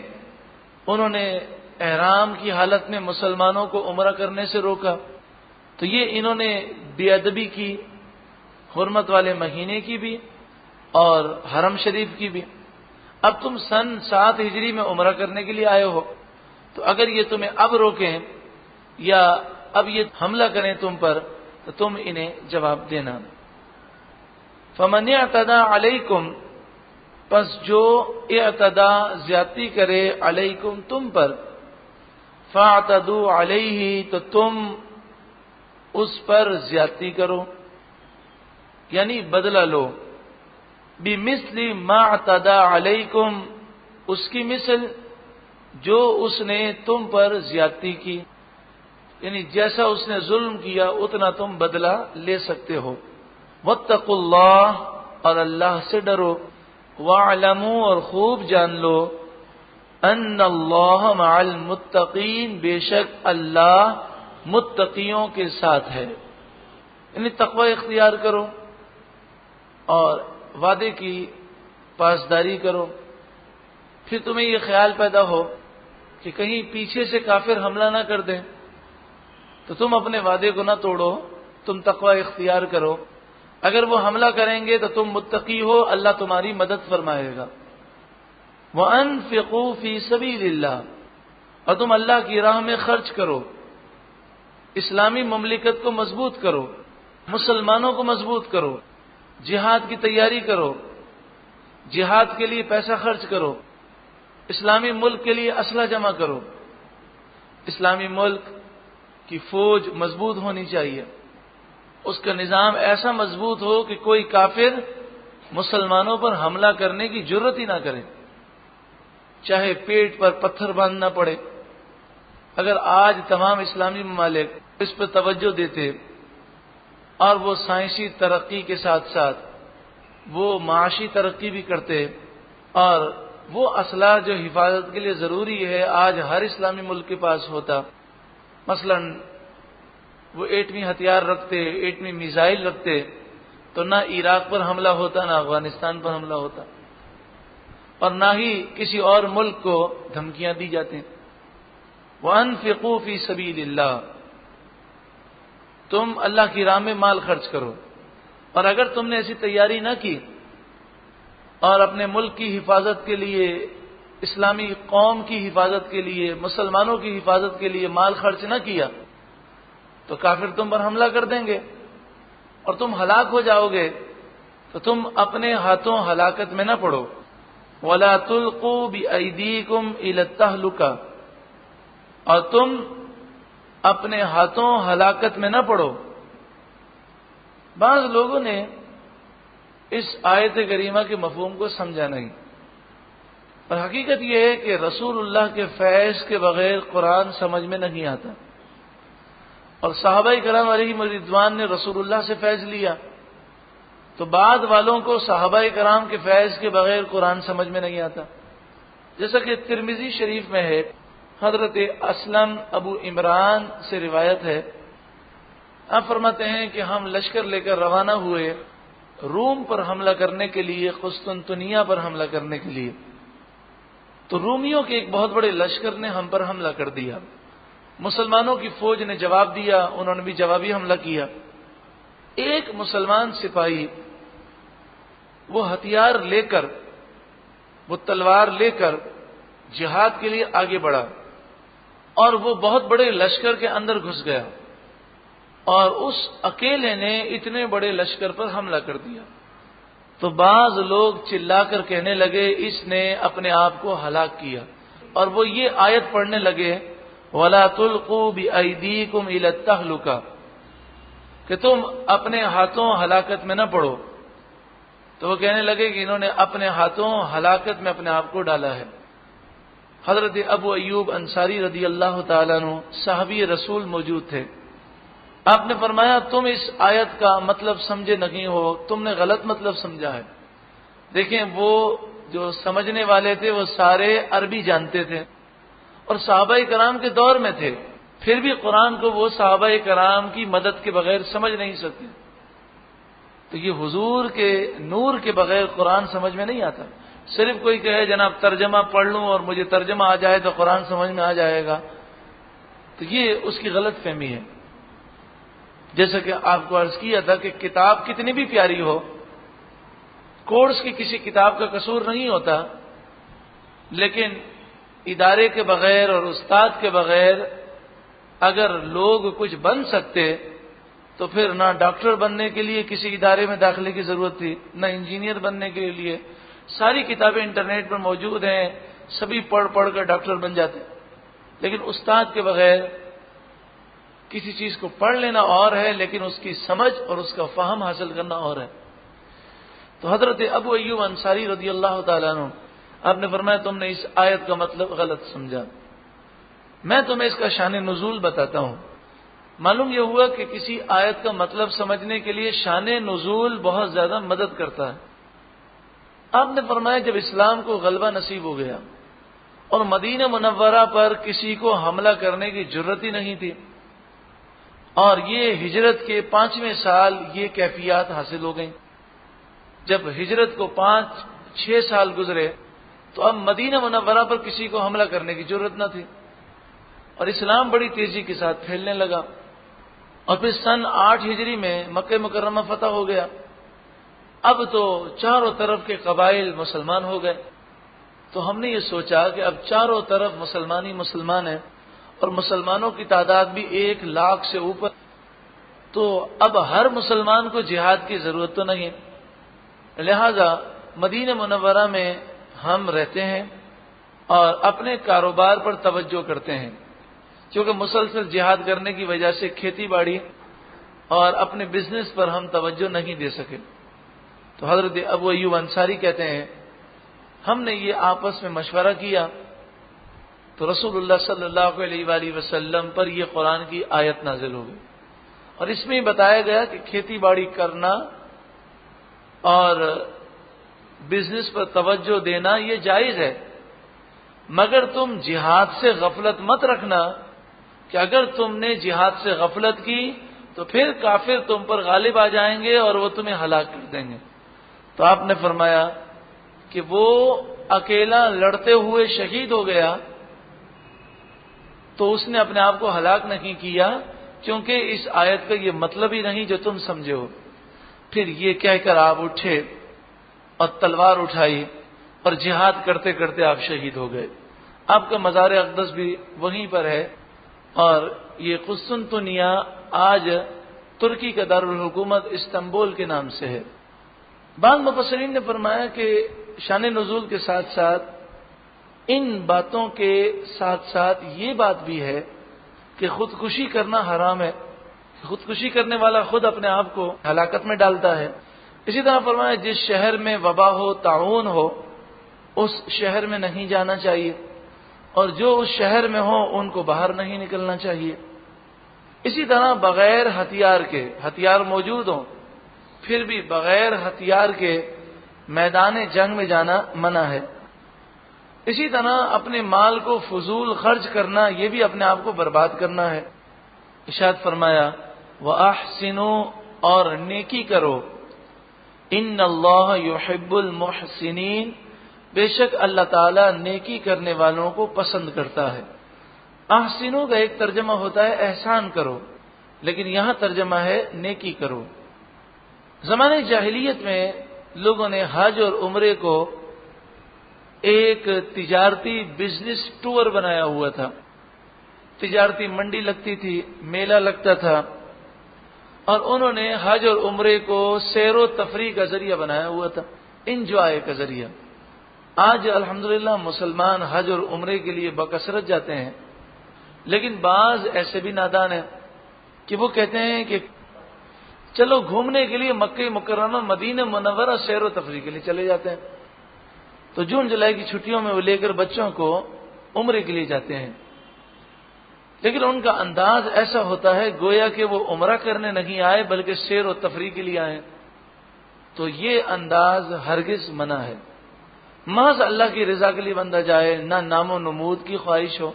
انہوں نے احرام کی حالت میں مسلمانوں کو عمرہ کرنے سے روکا، تو یہ انہوں نے بے ادبی کی، حرمت والے مہینے کی بھی اور حرم شریف کی بھی۔ اب تم سن 7 ہجری میں عمرہ کرنے کے لیے آئے ہو، تو اگر یہ تمہیں اب روکیں یا اب یہ حملہ کریں تم پر تو تم انہیں جواب دینا۔ فمن اعتدى علیکم، پس جو اعتدا زیادتی کرے، علیکم تم پر، فاعتدوا علیہ، تو تم اس پر زیادتی کرو، یعنی بدلہ لو، بمثل ما اعتدى علیکم، اس کی مثل جو اس نے تم پر زیادتی کی، یعنی جیسا اس نے ظلم کیا اتنا تم بدلہ لے سکتے ہو۔ واتقوا اللہ، اور اللہ سے ڈرو، واعلموا، اور خوب جان لو، ان اللہ مع المتقین، بے شک اللہ متقیوں کے ساتھ ہے، یعنی تقوی اختیار کرو اور وعدے کی پاسداری کرو۔ پھر تمہیں یہ خیال پیدا ہو کہ کہیں پیچھے سے کافر حملہ نہ کر دیں تو تم اپنے وعدے کو نہ توڑو، تم تقوی اختیار کرو، اگر وہ حملہ کریں گے تو تم متقی ہو، اللہ تمہاری مدد فرمائے گا۔ وَأَنفِقُوا فِي سَبِيلِ اللَّهِ، اور تم اللہ کی راہ میں خرچ کرو، اسلامی مملکت کو مضبوط کرو، مسلمانوں کو مضبوط کرو، جہاد کی تیاری کرو، جہاد کے لیے پیسہ خرچ کرو، اسلامی ملک کے لیے اسلحہ جمع کرو۔ اسلامی ملک کی فوج مضبوط ہونی چاہیے، اس کا نظام ایسا مضبوط ہو کہ کوئی کافر مسلمانوں پر حملہ کرنے کی جرت ہی نہ کرے، چاہے پیٹ پر پتھر باندھنا پڑے۔ اگر آج تمام اسلامی ممالک اس پر توجہ دیتے اور وہ سائنسی ترقی کے ساتھ ساتھ وہ معاشی ترقی بھی کرتے اور وہ اسلحہ جو حفاظت کے لیے ضروری ہے آج ہر اسلامی ملک کے پاس ہوتا، مثلا وہ ایٹمی ہتھیار رکھتے، ایٹمی میزائل رکھتے، تو نہ عراق پر حملہ ہوتا، نہ افغانستان پر حملہ ہوتا، اور نہ ہی کسی اور ملک کو دھمکیاں دی جاتی۔ وَأَنفِقُوا فِي سَبِيلِ اللَّهِ، تم اللہ کی راہ میں مال خرچ کرو، اور اگر تم نے ایسی تیاری نہ کی اور اپنے ملک کی حفاظت کے لیے اسلامی قوم کی حفاظت کے لیے، مسلمانوں کی حفاظت کے لیے مال خرچ نہ کیا تو کافر تم پر حملہ کر دیں گے اور تم ہلاک ہو جاؤ گے، تو تم اپنے ہاتھوں ہلاکت میں نہ پڑو۔ وَلَا تُلْقُوا بِأَيْدِيكُمْ إِلَى التَّهْلُكَةِ، اور تم اپنے ہاتھوں ہلاکت میں نہ پڑو۔ بعض لوگوں نے اس آیت کریمہ کے مفہوم کو سمجھا نہیں، اور حقیقت یہ ہے کہ رسول اللہ کے فیض کے بغیر قرآن سمجھ میں نہیں آتا، اور صحابہ کرام علیہم رضوان نے رسول اللہ سے فیض لیا، تو بعد والوں کو صحابہ کرام کے فیض کے بغیر قرآن سمجھ میں نہیں آتا۔ جیسا کہ ترمذی شریف میں ہے، حضرت اسلم ابو عمران سے روایت ہے، آپ فرماتے ہیں کہ ہم لشکر لے کر روانہ ہوئے روم پر حملہ کرنے کے لیے، قسطنطنیہ پر حملہ کرنے کے لیے، تو رومیوں کے ایک بہت بڑے لشکر نے ہم پر حملہ کر دیا۔ مسلمانوں کی فوج نے جواب دیا، انہوں نے بھی جوابی حملہ کیا۔ ایک مسلمان سپاہی وہ ہتھیار لے کر، وہ تلوار لے کر جہاد کے لیے آگے بڑھا، اور وہ بہت بڑے لشکر کے اندر گھس گیا، اور اس اکیلے نے اتنے بڑے لشکر پر حملہ کر دیا۔ تو بعض لوگ چلا کر کہنے لگے اس نے اپنے آپ کو ہلاک کیا، اور وہ یہ آیت پڑھنے لگے وَلَا تُلْقُوا بِأَيْدِيكُمْ إِلَى التَّهْلُكَةِ، کہ تم اپنے ہاتھوں ہلاکت میں نہ پڑو۔ تو وہ کہنے لگے کہ انہوں نے اپنے ہاتھوں ہلاکت میں اپنے آپ کو ڈالا ہے۔ حضرت ابو ایوب انصاری رضی اللہ تعالیٰ عنہ صحابی رسول موجود تھے، آپ نے فرمایا تم اس آیت کا مطلب سمجھے نہیں ہو، تم نے غلط مطلب سمجھا ہے۔ دیکھیں وہ جو سمجھنے والے تھے وہ سارے عربی جانتے تھے اور صحابہ کرام کے دور میں تھے، پھر بھی قرآن کو وہ صحابہ کرام کی مدد کے بغیر سمجھ نہیں سکتے۔ تو یہ حضور کے نور کے بغیر قرآن سمجھ میں نہیں آتا۔ صرف کوئی کہے جناب ترجمہ پڑھ لوں اور مجھے ترجمہ آ جائے تو قرآن سمجھ میں آ جائے گا، تو یہ اس کی غلط فہمی ہے۔ جیسا کہ آپ کو عرض کیا تھا کہ کتاب کتنی بھی پیاری ہو، کورس کی کسی کتاب کا قصور نہیں ہوتا، لیکن ادارے کے بغیر اور استاد کے بغیر اگر لوگ کچھ بن سکتے تو پھر نہ ڈاکٹر بننے کے لیے کسی ادارے میں داخلے کی ضرورت تھی، نہ انجینئر بننے کے لیے۔ ساری کتابیں انٹرنیٹ پر موجود ہیں، سبھی پڑھ پڑھ کر ڈاکٹر بن جاتے، لیکن استاد کے بغیر کسی چیز کو پڑھ لینا اور ہے، لیکن اس کی سمجھ اور اس کا فہم حاصل کرنا اور ہے۔ تو حضرت ابو ایوب انصاری رضی اللہ تعالیٰ عنہ آپ نے فرمایا تم نے اس آیت کا مطلب غلط سمجھا۔ میں تمہیں اس کا شان نزول بتاتا ہوں۔ معلوم یہ ہوا کہ کسی آیت کا مطلب سمجھنے کے لیے شان نزول بہت زیادہ مدد کرتا ہے۔ آپ نے فرمایا جب اسلام کو غلبہ نصیب ہو گیا اور مدینہ منورہ پر کسی کو حملہ کرنے کی جرت ہی نہیں تھی، اور یہ ہجرت کے 5ویں سال یہ کیفیات حاصل ہو گئیں، جب ہجرت کو 5-6 سال گزرے تو اب مدینہ منورہ پر کسی کو حملہ کرنے کی ضرورت نہ تھی، اور اسلام بڑی تیزی کے ساتھ پھیلنے لگا، اور پھر سن 8 ہجری میں مکہ مکرمہ فتح ہو گیا۔ اب تو چاروں طرف کے قبائل مسلمان ہو گئے، تو ہم نے یہ سوچا کہ اب چاروں طرف مسلمان ہیں، اور مسلمانوں کی تعداد بھی 1 لاکھ سے اوپر، تو اب ہر مسلمان کو جہاد کی ضرورت تو نہیں، لہذا مدینہ منورہ میں ہم رہتے ہیں اور اپنے کاروبار پر توجہ کرتے ہیں، کیونکہ مسلسل جہاد کرنے کی وجہ سے کھیتی باڑی اور اپنے بزنس پر ہم توجہ نہیں دے سکے۔ تو حضرت ابو ایوب انصاری کہتے ہیں ہم نے یہ آپس میں مشورہ کیا تو رسول اللہ صلی اللہ علیہ وآلہ وسلم پر یہ قرآن کی آیت نازل ہو گئی، اور اس میں بتایا گیا کہ کھیتی باڑی کرنا اور بزنس پر توجہ دینا یہ جائز ہے، مگر تم جہاد سے غفلت مت رکھنا کہ اگر تم نے جہاد سے غفلت کی تو پھر کافر تم پر غالب آ جائیں گے اور وہ تمہیں ہلاک کر دیں گے۔ تو آپ نے فرمایا کہ وہ اکیلا لڑتے ہوئے شہید ہو گیا تو اس نے اپنے آپ کو ہلاک نہیں کیا، کیونکہ اس آیت کا یہ مطلب ہی نہیں جو تم سمجھے ہو۔ پھر یہ کہہ کر آپ اٹھے اور تلوار اٹھائی اور جہاد کرتے کرتے آپ شہید ہو گئے. آپ کا مزار اقدس بھی وہیں پر ہے، اور یہ قسطنطنیہ آج ترکی کا دارالحکومت استنبول کے نام سے ہے. بعض مفسرین نے فرمایا کہ شان نزول کے ساتھ ساتھ ان باتوں کے ساتھ ساتھ یہ بات بھی ہے کہ خودکشی کرنا حرام ہے. خودکشی کرنے والا خود اپنے آپ کو ہلاکت میں ڈالتا ہے. اسی طرح فرمایا جس شہر میں وبا ہو، طاعون ہو، اس شہر میں نہیں جانا چاہیے، اور جو اس شہر میں ہو ان کو باہر نہیں نکلنا چاہیے. اسی طرح بغیر ہتھیار کے، ہتھیار موجود ہوں پھر بھی بغیر ہتھیار کے میدان جنگ میں جانا منع ہے. اسی طرح اپنے مال کو فضول خرچ کرنا، یہ بھی اپنے آپ کو برباد کرنا ہے. ارشاد فرمایا وَأَحْسِنُوا، اور نیکی کرو، ان اللہ یحب المحسنین، بے شک اللہ تعالی نیکی کرنے والوں کو پسند کرتا ہے. احسنو کا ایک ترجمہ ہوتا ہے احسان کرو، لیکن یہاں ترجمہ ہے نیکی کرو. زمانے جاہلیت میں لوگوں نے حج اور عمرے کو ایک تجارتی بزنس ٹور بنایا ہوا تھا. تجارتی منڈی لگتی تھی، میلہ لگتا تھا، اور انہوں نے حج اور عمرے کو سیر و تفریح کا ذریعہ بنایا ہوا تھا، انجوائے کا ذریعہ. آج الحمدللہ مسلمان حج اور عمرے کے لیے بکثرت جاتے ہیں، لیکن بعض ایسے بھی نادان ہیں کہ وہ کہتے ہیں کہ چلو گھومنے کے لیے مکہ مکرمہ مدینہ منورہ سیر و تفریح کے لیے چلے جاتے ہیں. تو جون جولائی کی چھٹیوں میں وہ لے کر بچوں کو عمرے کے لیے جاتے ہیں، لیکن ان کا انداز ایسا ہوتا ہے گویا کہ وہ عمرہ کرنے نہیں آئے بلکہ سیر و تفریح کے لیے آئے. تو یہ انداز ہرگز منع ہے. محض اللہ کی رضا کے لیے بندہ جائے، نہ نام و نمود کی خواہش ہو،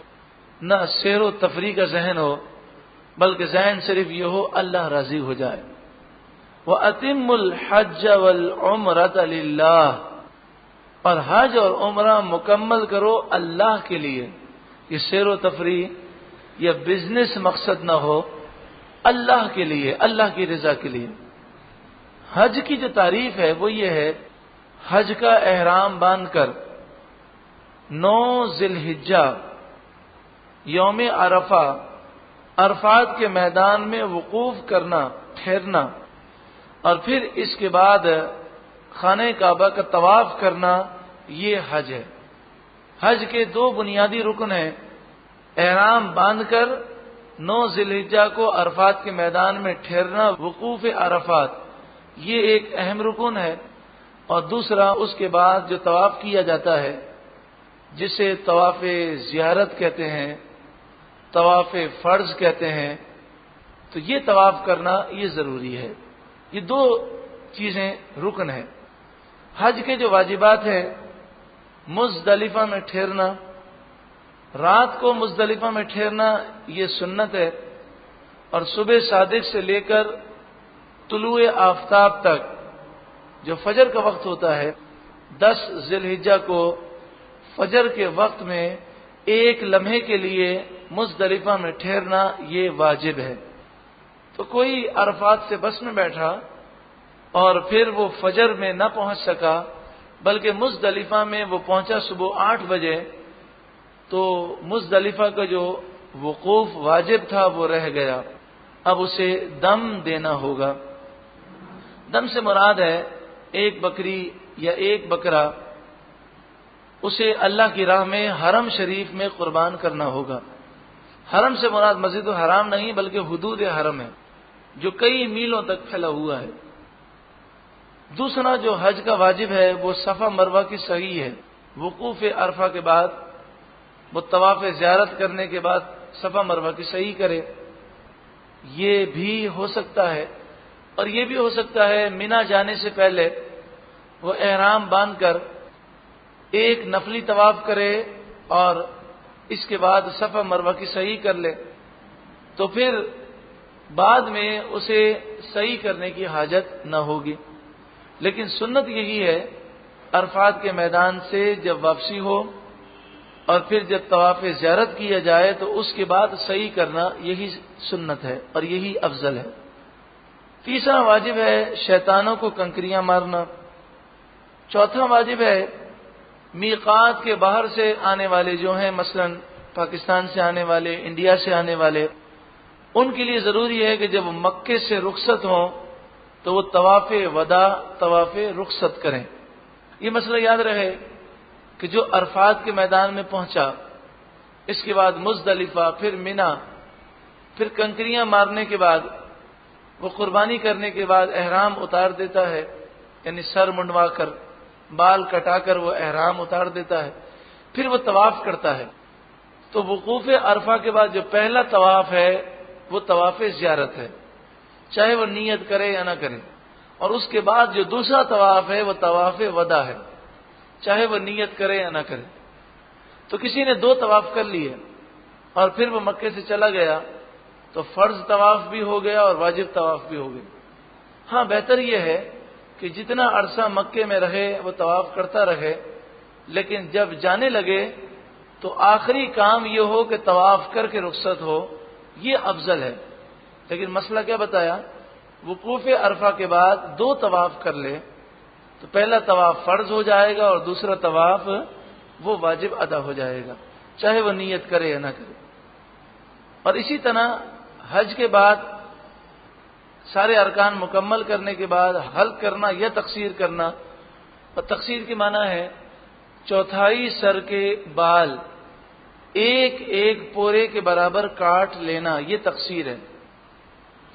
نہ سیر و تفریح کا ذہن ہو، بلکہ ذہن صرف یہ ہو اللہ راضی ہو جائے. وَأَتِمُّ الْحَجَّ وَالْعُمْرَةَ لِلَّهِ، اور حج اور عمرہ مکمل کرو اللہ کے لیے. یہ سیر و تفریح یا بزنس مقصد نہ ہو، اللہ کے لیے، اللہ کی رضا کے لیے. حج کی جو تعریف ہے وہ یہ ہے، حج کا احرام باندھ کر 9 ذی الحجہ یوم عرفہ عرفات کے میدان میں وقوف کرنا، ٹھہرنا، اور پھر اس کے بعد خانہ کعبہ کا طواف کرنا، یہ حج ہے. حج کے 2 بنیادی رکن ہیں. احرام باندھ کر 9 ذی الحجہ کو عرفات کے میدان میں ٹھہرنا، وقوف عرفات، یہ ایک اہم رکن ہے. اور دوسرا اس کے بعد جو طواف کیا جاتا ہے جسے طواف زیارت کہتے ہیں، طواف فرض کہتے ہیں، تو یہ طواف کرنا یہ ضروری ہے. یہ 2 چیزیں رکن ہیں. حج کے جو واجبات ہیں، مزدلفہ میں ٹھہرنا، رات کو مزدلفہ میں ٹھہرنا یہ سنت ہے، اور صبح صادق سے لے کر طلوع آفتاب تک جو فجر کا وقت ہوتا ہے، 10 ذی الحجہ کو فجر کے وقت میں 1 لمحے کے لیے مزدلفہ میں ٹھہرنا یہ واجب ہے. تو کوئی عرفات سے بس میں بیٹھا اور پھر وہ فجر میں نہ پہنچ سکا بلکہ مزدلفہ میں وہ پہنچا صبح 8 بجے، تو مزدلفہ کا جو وقوف واجب تھا وہ رہ گیا. اب اسے دم دینا ہوگا. دم سے مراد ہے 1 بکری یا 1 بکرا، اسے اللہ کی راہ میں حرم شریف میں قربان کرنا ہوگا. حرم سے مراد مسجد الحرام نہیں بلکہ حدود حرم ہے جو کئی میلوں تک پھیلا ہوا ہے. دوسرا جو حج کا واجب ہے وہ صفا مروہ کی سعی ہے. وقوف عرفہ کے بعد وہ طواف زیارت کرنے کے بعد صفا مروہ کی سعی کرے. یہ بھی ہو سکتا ہے، اور یہ بھی ہو سکتا ہے مینا جانے سے پہلے وہ احرام باندھ کر 1 نفلی طواف کرے اور اس کے بعد صفا مروہ کی سعی کر لے، تو پھر بعد میں اسے سعی کرنے کی حاجت نہ ہوگی. لیکن سنت یہی ہے عرفات کے میدان سے جب واپسی ہو اور پھر جب طواف زیارت کیا جائے تو اس کے بعد سعی کرنا، یہی سنت ہے اور یہی افضل ہے. تیسرا واجب ہے شیطانوں کو کنکریاں مارنا. چوتھا واجب ہے میقات کے باہر سے آنے والے جو ہیں، مثلا پاکستان سے آنے والے، انڈیا سے آنے والے، ان کے لیے ضروری ہے کہ جب وہ مکے سے رخصت ہوں تو وہ طواف وداع، طواف رخصت کریں۔ یہ مسئلہ یاد رہے کہ جو عرفات کے میدان میں پہنچا، اس کے بعد مزدلفہ، پھر مینا، پھر کنکریاں مارنے کے بعد وہ قربانی کرنے کے بعد احرام اتار دیتا ہے، یعنی سر منڈوا کر، بال کٹا کر وہ احرام اتار دیتا ہے، پھر وہ طواف کرتا ہے۔ تو وقوف عرفہ کے بعد جو پہلا طواف ہے وہ طواف زیارت ہے، چاہے وہ نیت کرے یا نہ کرے، اور اس کے بعد جو دوسرا طواف ہے وہ طواف وداع ہے، چاہے وہ نیت کرے یا نہ کرے۔ تو کسی نے 2 طواف کر لیے اور پھر وہ مکے سے چلا گیا تو فرض طواف بھی ہو گیا اور واجب طواف بھی ہو گیا۔ ہاں، بہتر یہ ہے کہ جتنا عرصہ مکے میں رہے وہ طواف کرتا رہے، لیکن جب جانے لگے تو آخری کام یہ ہو کہ طواف کر کے رخصت ہو، یہ افضل ہے۔ لیکن مسئلہ کیا بتایا؟ وقوف عرفہ کے بعد 2 طواف کر لے تو پہلا طواف فرض ہو جائے گا اور دوسرا طواف وہ واجب ادا ہو جائے گا، چاہے وہ نیت کرے یا نہ کرے۔ اور اسی طرح حج کے بعد سارے ارکان مکمل کرنے کے بعد حلق کرنا یا تقصیر کرنا، اور تقصیر کی معنی ہے 1/4 سر کے بال ایک ایک پورے کے برابر کاٹ لینا، یہ تقصیر ہے۔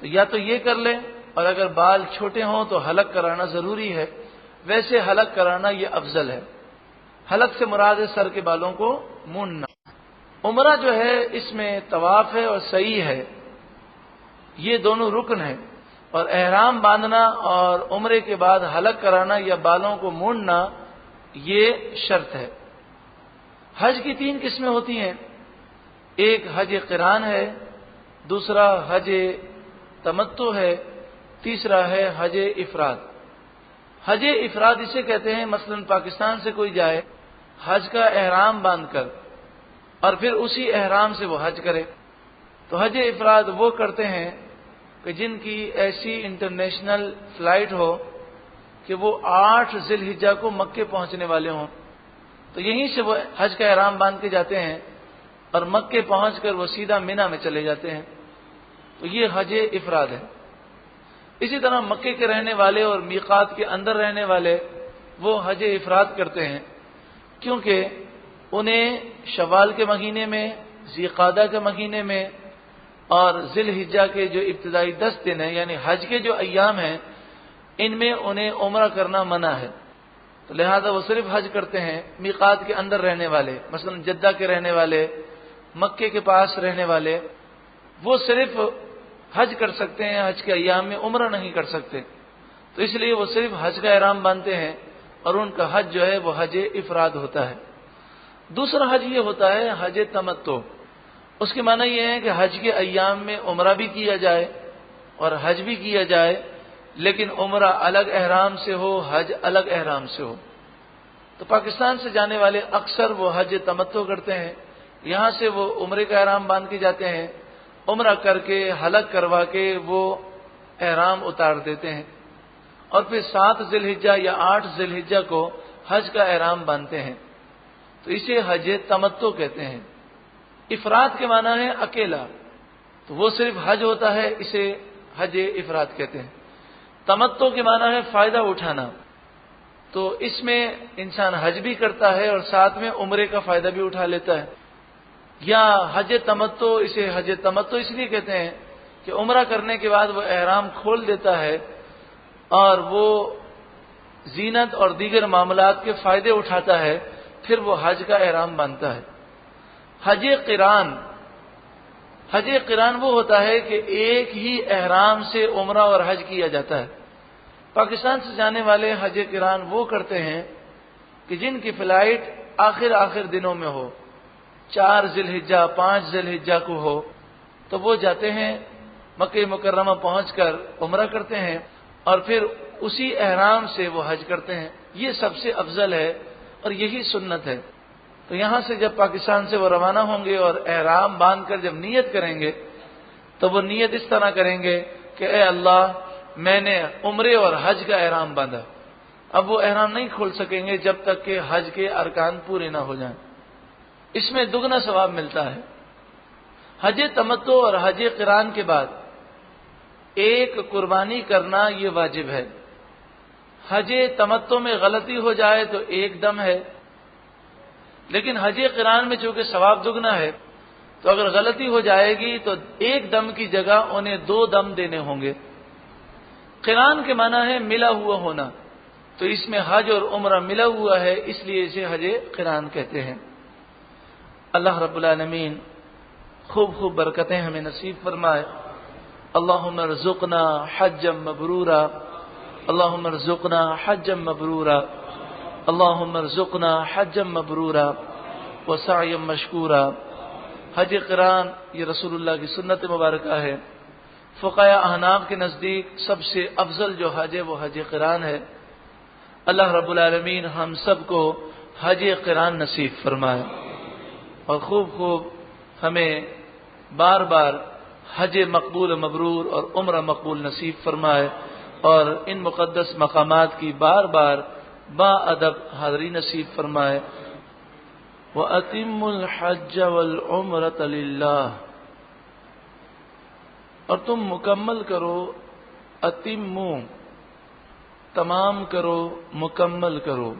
تو یا تو یہ کر لیں، اور اگر بال چھوٹے ہوں تو حلق کرانا ضروری ہے، ویسے حلق کرانا یہ افضل ہے۔ حلق سے مراد ہے سر کے بالوں کو موننا۔ عمرہ جو ہے اس میں طواف ہے اور سعی ہے، یہ دونوں رکن ہیں، اور احرام باندھنا اور عمرے کے بعد حلق کرانا یا بالوں کو موننا یہ شرط ہے۔ حج کی 3 قسمیں ہوتی ہیں، ایک حج قران ہے، دوسرا حج تمتع ہے، تیسرا ہے حج افراد۔ حج افراد اسے کہتے ہیں مثلا پاکستان سے کوئی جائے حج کا احرام باندھ کر اور پھر اسی احرام سے وہ حج کرے، تو حج افراد وہ کرتے ہیں کہ جن کی ایسی انٹرنیشنل فلائٹ ہو کہ وہ 8 ذی الحجہ کو مکے پہنچنے والے ہوں، تو یہیں سے وہ حج کا احرام باندھ کے جاتے ہیں اور مکے پہنچ کر وہ سیدھا مینا میں چلے جاتے ہیں، تو یہ حج افراد ہے۔ اسی طرح مکے کے رہنے والے اور میقات کے اندر رہنے والے وہ حج افراد کرتے ہیں، کیونکہ انہیں شوال کے مہینے میں، ذی قعدہ کے مہینے میں اور ذی الحجہ کے جو ابتدائی 10 دن ہیں، یعنی حج کے جو ایام ہیں، ان میں انہیں عمرہ کرنا منع ہے، تو لہذا وہ صرف حج کرتے ہیں۔ میقات کے اندر رہنے والے، مثلا جدہ کے رہنے والے، مکے کے پاس رہنے والے، وہ صرف حج کر سکتے ہیں، حج کے ایام میں عمرہ نہیں کر سکتے، تو اس لیے وہ صرف حج کا احرام باندھتے ہیں اور ان کا حج جو ہے وہ حج افراد ہوتا ہے۔ دوسرا حج یہ ہوتا ہے حج تمتع، اس کے معنی یہ ہے کہ حج کے ایام میں عمرہ بھی کیا جائے اور حج بھی کیا جائے، لیکن عمرہ الگ احرام سے ہو، حج الگ احرام سے ہو۔ تو پاکستان سے جانے والے اکثر وہ حج تمتع کرتے ہیں، یہاں سے وہ عمرے کا احرام باندھ کے جاتے ہیں، عمرہ کر کے حلق کروا کے وہ احرام اتار دیتے ہیں، اور پھر 7 ذی الحجہ یا 8 ذی الحجہ کو حج کا احرام باندھتے ہیں، تو اسے حج تمتع کہتے ہیں۔ افراد کے معنی ہے اکیلا، تو وہ صرف حج ہوتا ہے، اسے حج افراد کہتے ہیں۔ تمتع کے معنی ہے فائدہ اٹھانا، تو اس میں انسان حج بھی کرتا ہے اور ساتھ میں عمرے کا فائدہ بھی اٹھا لیتا ہے۔ یا حج تمتع، اسے حج تمتع اس لیے کہتے ہیں کہ عمرہ کرنے کے بعد وہ احرام کھول دیتا ہے اور وہ زینت اور دیگر معاملات کے فائدے اٹھاتا ہے، پھر وہ حج کا احرام باندھتا ہے۔ حج قران وہ ہوتا ہے کہ ایک ہی احرام سے عمرہ اور حج کیا جاتا ہے۔ پاکستان سے جانے والے حج قران وہ کرتے ہیں کہ جن کی فلائٹ آخر دنوں میں ہو، 4 ذی الحجہ 5 ذی الحجہ کو ہو، تو وہ جاتے ہیں مکہ مکرمہ پہنچ کر عمرہ کرتے ہیں اور پھر اسی احرام سے وہ حج کرتے ہیں۔ یہ سب سے افضل ہے اور یہی سنت ہے۔ تو یہاں سے جب پاکستان سے وہ روانہ ہوں گے اور احرام باندھ کر جب نیت کریں گے تو وہ نیت اس طرح کریں گے کہ اے اللہ، میں نے عمرے اور حج کا احرام باندھا، اب وہ احرام نہیں کھول سکیں گے جب تک کہ حج کے ارکان پورے نہ ہو جائیں۔ اس میں دگنا ثواب ملتا ہے۔ حج تمتع اور حج قران کے بعد ایک قربانی کرنا یہ واجب ہے۔ حج تمتع میں غلطی ہو جائے تو ایک دم ہے، لیکن حج قران میں چونکہ ثواب دگنا ہے تو اگر غلطی ہو جائے گی تو ایک دم کی جگہ انہیں 2 دم دینے ہوں گے۔ قران کے معنی ہے ملا ہوا ہونا، تو اس میں حج اور عمرہ ملا ہوا ہے، اس لیے اسے حج قران کہتے ہیں۔ اللہ رب العالمین خوب خوب برکتیں ہمیں نصیب فرمائے۔ اللہم ارزقنا حجا مبرورا، اللہم ارزقنا حجا مبرورا، اللہم ارزقنا حجا مبرورا وسعیا مشکورا۔ حج قران یہ رسول اللہ کی سنت مبارکہ ہے۔ فقہاء احناف کے نزدیک سب سے افضل جو حج ہے وہ حج قران ہے۔ اللہ رب العالمین ہم سب کو حج قران نصیب فرمائے اور خوب خوب ہمیں بار بار حج مقبول مبرور اور عمرہ مقبول نصیب فرمائے، اور ان مقدس مقامات کی بار بار با ادب حاضری نصیب فرمائے۔ وَأَتِمُّ الْحَجَّ وَالْعُمْرَةَ لِلَّهِ، اور تم مکمل کرو، اتمو تمام کرو، مکمل کرو،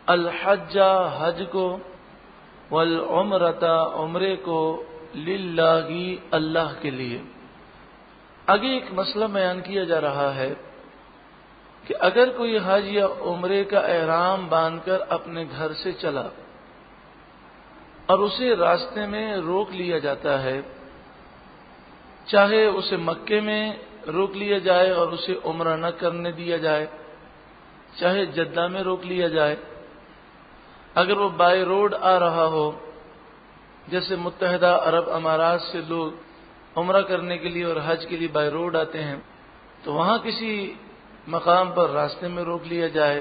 الحج حج کو، والعمرۃ عمرے کو، للہ اللہ کے لیے۔ آگے ایک مسئلہ بیان کیا جا رہا ہے کہ اگر کوئی حج یا عمرے کا احرام باندھ کر اپنے گھر سے چلا اور اسے راستے میں روک لیا جاتا ہے، چاہے اسے مکے میں روک لیا جائے اور اسے عمرہ نہ کرنے دیا جائے، چاہے جدہ میں روک لیا جائے، اگر وہ بائی روڈ آ رہا ہو، جیسے متحدہ عرب امارات سے لوگ عمرہ کرنے کے لیے اور حج کے لیے بائی روڈ آتے ہیں، تو وہاں کسی مقام پر راستے میں روک لیا جائے،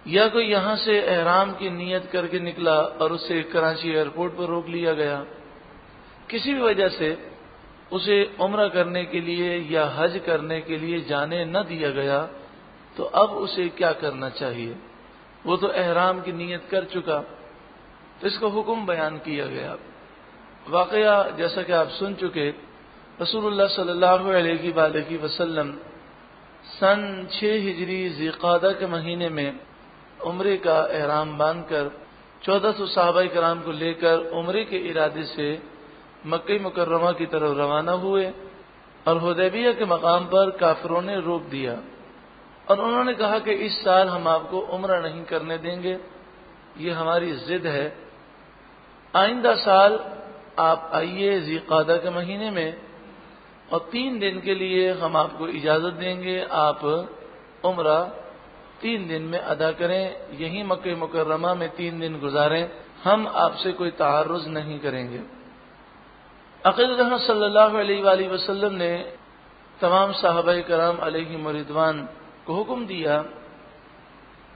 یا کوئی یہاں سے احرام کی نیت کر کے نکلا اور اسے کراچی ایئرپورٹ پر روک لیا گیا، کسی بھی وجہ سے اسے عمرہ کرنے کے لیے یا حج کرنے کے لیے جانے نہ دیا گیا، تو اب اسے کیا کرنا چاہیے؟ وہ تو احرام کی نیت کر چکا، تو اس کا حکم بیان کیا گیا۔ واقعہ جیسا کہ آپ سن چکے، رسول اللہ صلی اللہ علیہ وآلہ وسلم سن 6 ہجری ذی قعدہ کے مہینے میں عمرے کا احرام باندھ کر 1400 صحابہ کرام کو لے کر عمرے کے ارادے سے مکہ مکرمہ کی طرف روانہ ہوئے، اور حدیبیہ کے مقام پر کافروں نے روک دیا اور انہوں نے کہا کہ اس سال ہم آپ کو عمرہ نہیں کرنے دیں گے، یہ ہماری ضد ہے، آئندہ سال آپ آئیے ذی قعدہ کے مہینے میں اور 3 دن کے لیے ہم آپ کو اجازت دیں گے، آپ عمرہ 3 دن میں ادا کریں، یہیں مکہ مکرمہ میں 3 دن گزاریں، ہم آپ سے کوئی تعرض نہیں کریں گے۔ عقیدت رحمت صلی اللہ علیہ وآلہ وسلم نے تمام صحابہ کرام علیہم رضوان کو حکم دیا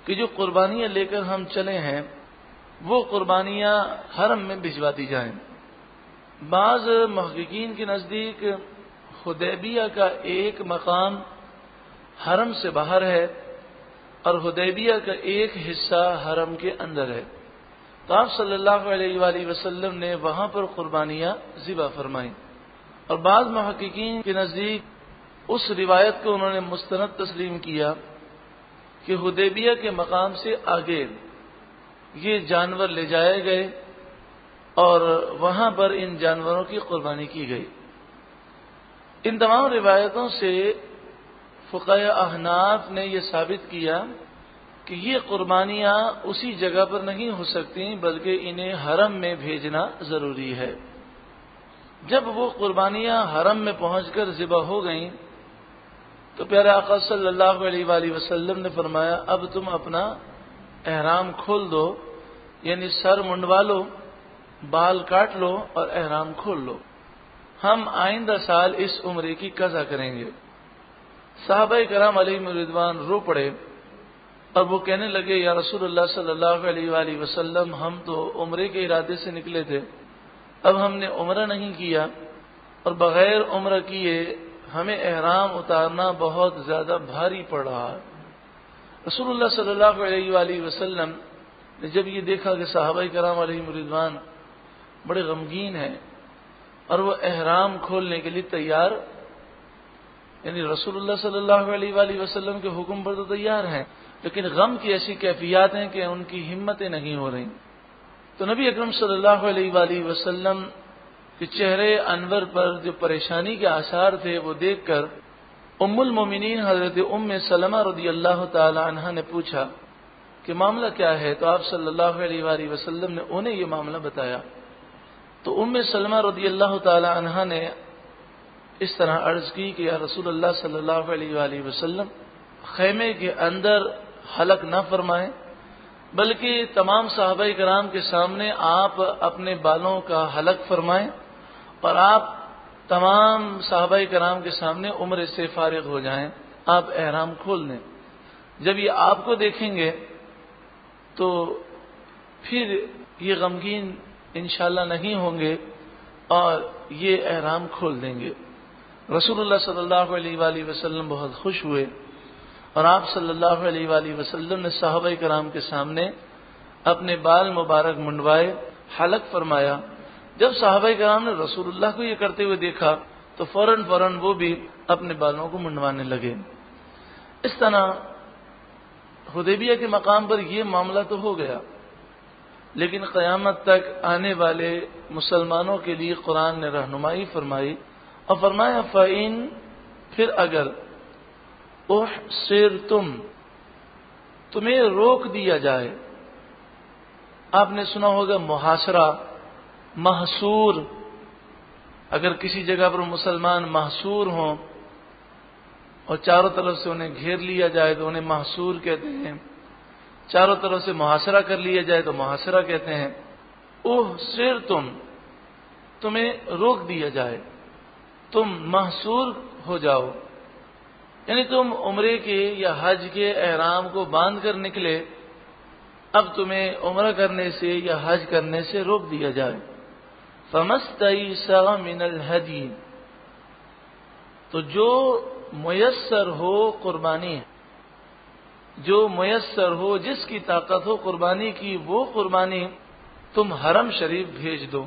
کہ جو قربانیاں لے کر ہم چلے ہیں وہ قربانیاں حرم میں بھجوا دی جائیں۔ بعض محققین کے نزدیک حدیبیہ کا ایک مقام حرم سے باہر ہے اور حدیبیہ کا ایک حصہ حرم کے اندر ہے، تو آپ صلی اللہ علیہ وآلہ وسلم نے وہاں پر قربانیاں ذبح فرمائیں، اور بعض محققین کے نزدیک اس روایت کو انہوں نے مستند تسلیم کیا کہ حدیبیہ کے مقام سے آگے یہ جانور لے جائے گئے اور وہاں پر ان جانوروں کی قربانی کی گئی۔ ان تمام روایتوں سے فقہاء احناف نے یہ ثابت کیا کہ یہ قربانیاں اسی جگہ پر نہیں ہو سکتی بلکہ انہیں حرم میں بھیجنا ضروری ہے۔ جب وہ قربانیاں حرم میں پہنچ کر ذبح ہو گئیں تو پیارے آقا صلی اللہ علیہ وآلہ وسلم نے فرمایا اب تم اپنا احرام کھول دو، یعنی سر منڈوا لو، بال کاٹ لو اور احرام کھول لو، ہم آئندہ سال اس عمرے کی قضا کریں گے۔ صحابہ کرام علیہم رضوان رو پڑے اور وہ کہنے لگے یا رسول اللہ صلی اللہ علیہ وآلہ وسلم ہم تو عمرے کے ارادے سے نکلے تھے، اب ہم نے عمرہ نہیں کیا اور بغیر عمرہ کیے ہمیں احرام اتارنا بہت زیادہ بھاری پڑ رہا ہے، رسول اللہ صلی اللہ علیہ وآلہ وسلم نے جب یہ دیکھا کہ صحابہ کرام علیہم رضوان بڑے غمگین ہیں اور وہ احرام کھولنے کے لیے تیار، یعنی رسول اللہ صلی اللہ علیہ وآلہ وسلم کے حکم پر تو تیار ہیں، لیکن غم کی ایسی کیفیات ہیں کہ ان کی ہمتیں نہیں ہو رہی، تو نبی اکرم صلی اللہ علیہ وآلہ وسلم کے چہرے انور پر جو پریشانی کے آثار تھے وہ دیکھ کر ام المومنین حضرت ام سلمہ رضی اللہ تعالی عنہا نے پوچھا کہ معاملہ کیا ہے، تو آپ صلی اللہ علیہ وآلہ وسلم نے انہیں یہ معاملہ بتایا، تو ام سلمہ رضی اللہ تعالی عنہا نے اس طرح عرض کی کہ یا رسول اللہ صلی اللہ علیہ وآلہ وسلم، خیمے کے اندر حلق نہ فرمائیں، بلکہ تمام صحابہ کرام کے سامنے آپ اپنے بالوں کا حلق فرمائیں اور آپ تمام صحابہ کرام کے سامنے عمرے سے فارغ ہو جائیں، آپ احرام کھول دیں۔ جب یہ آپ کو دیکھیں گے تو پھر یہ غمگین انشاءاللہ نہیں ہوں گے اور یہ احرام کھول دیں گے۔ رسول اللہ صلی اللہ علیہ وآلہ وسلم بہت خوش ہوئے اور آپ صلی اللہ علیہ وآلہ وسلم نے صحابہ کرام کے سامنے اپنے بال مبارک منڈوائے، حلق فرمایا۔ جب صحابہ کرام نے رسول اللہ کو یہ کرتے ہوئے دیکھا تو فوراً وہ بھی اپنے بالوں کو منڈوانے لگے۔ اس طرح حدیبیہ کے مقام پر یہ معاملہ تو ہو گیا، لیکن قیامت تک آنے والے مسلمانوں کے لیے قرآن نے رہنمائی فرمائی اور فرمایا فَإِن، پھر اگر احصرتم، تمہیں روک دیا جائے۔ آپ نے سنا ہوگا محاصرہ، محصور، اگر کسی جگہ پر مسلمان محصور ہوں اور چاروں طرف سے انہیں گھیر لیا جائے تو انہیں محصور کہتے ہیں، چاروں طرف سے محاصرہ کر لیا جائے تو محاصرہ کہتے ہیں۔ احصرتم، تمہیں روک دیا جائے، تم محصور ہو جاؤ، یعنی تم عمرے کے یا حج کے احرام کو باندھ کر نکلے، اب تمہیں عمرہ کرنے سے یا حج کرنے سے روک دیا جائے۔ فَمَسْتَيْسَرَ مِنَ الْهَدْيِ، تو جو میسر ہو قربانی، جو میسر ہو، جس کی طاقت ہو قربانی کی، وہ قربانی تم حرم شریف بھیج دو۔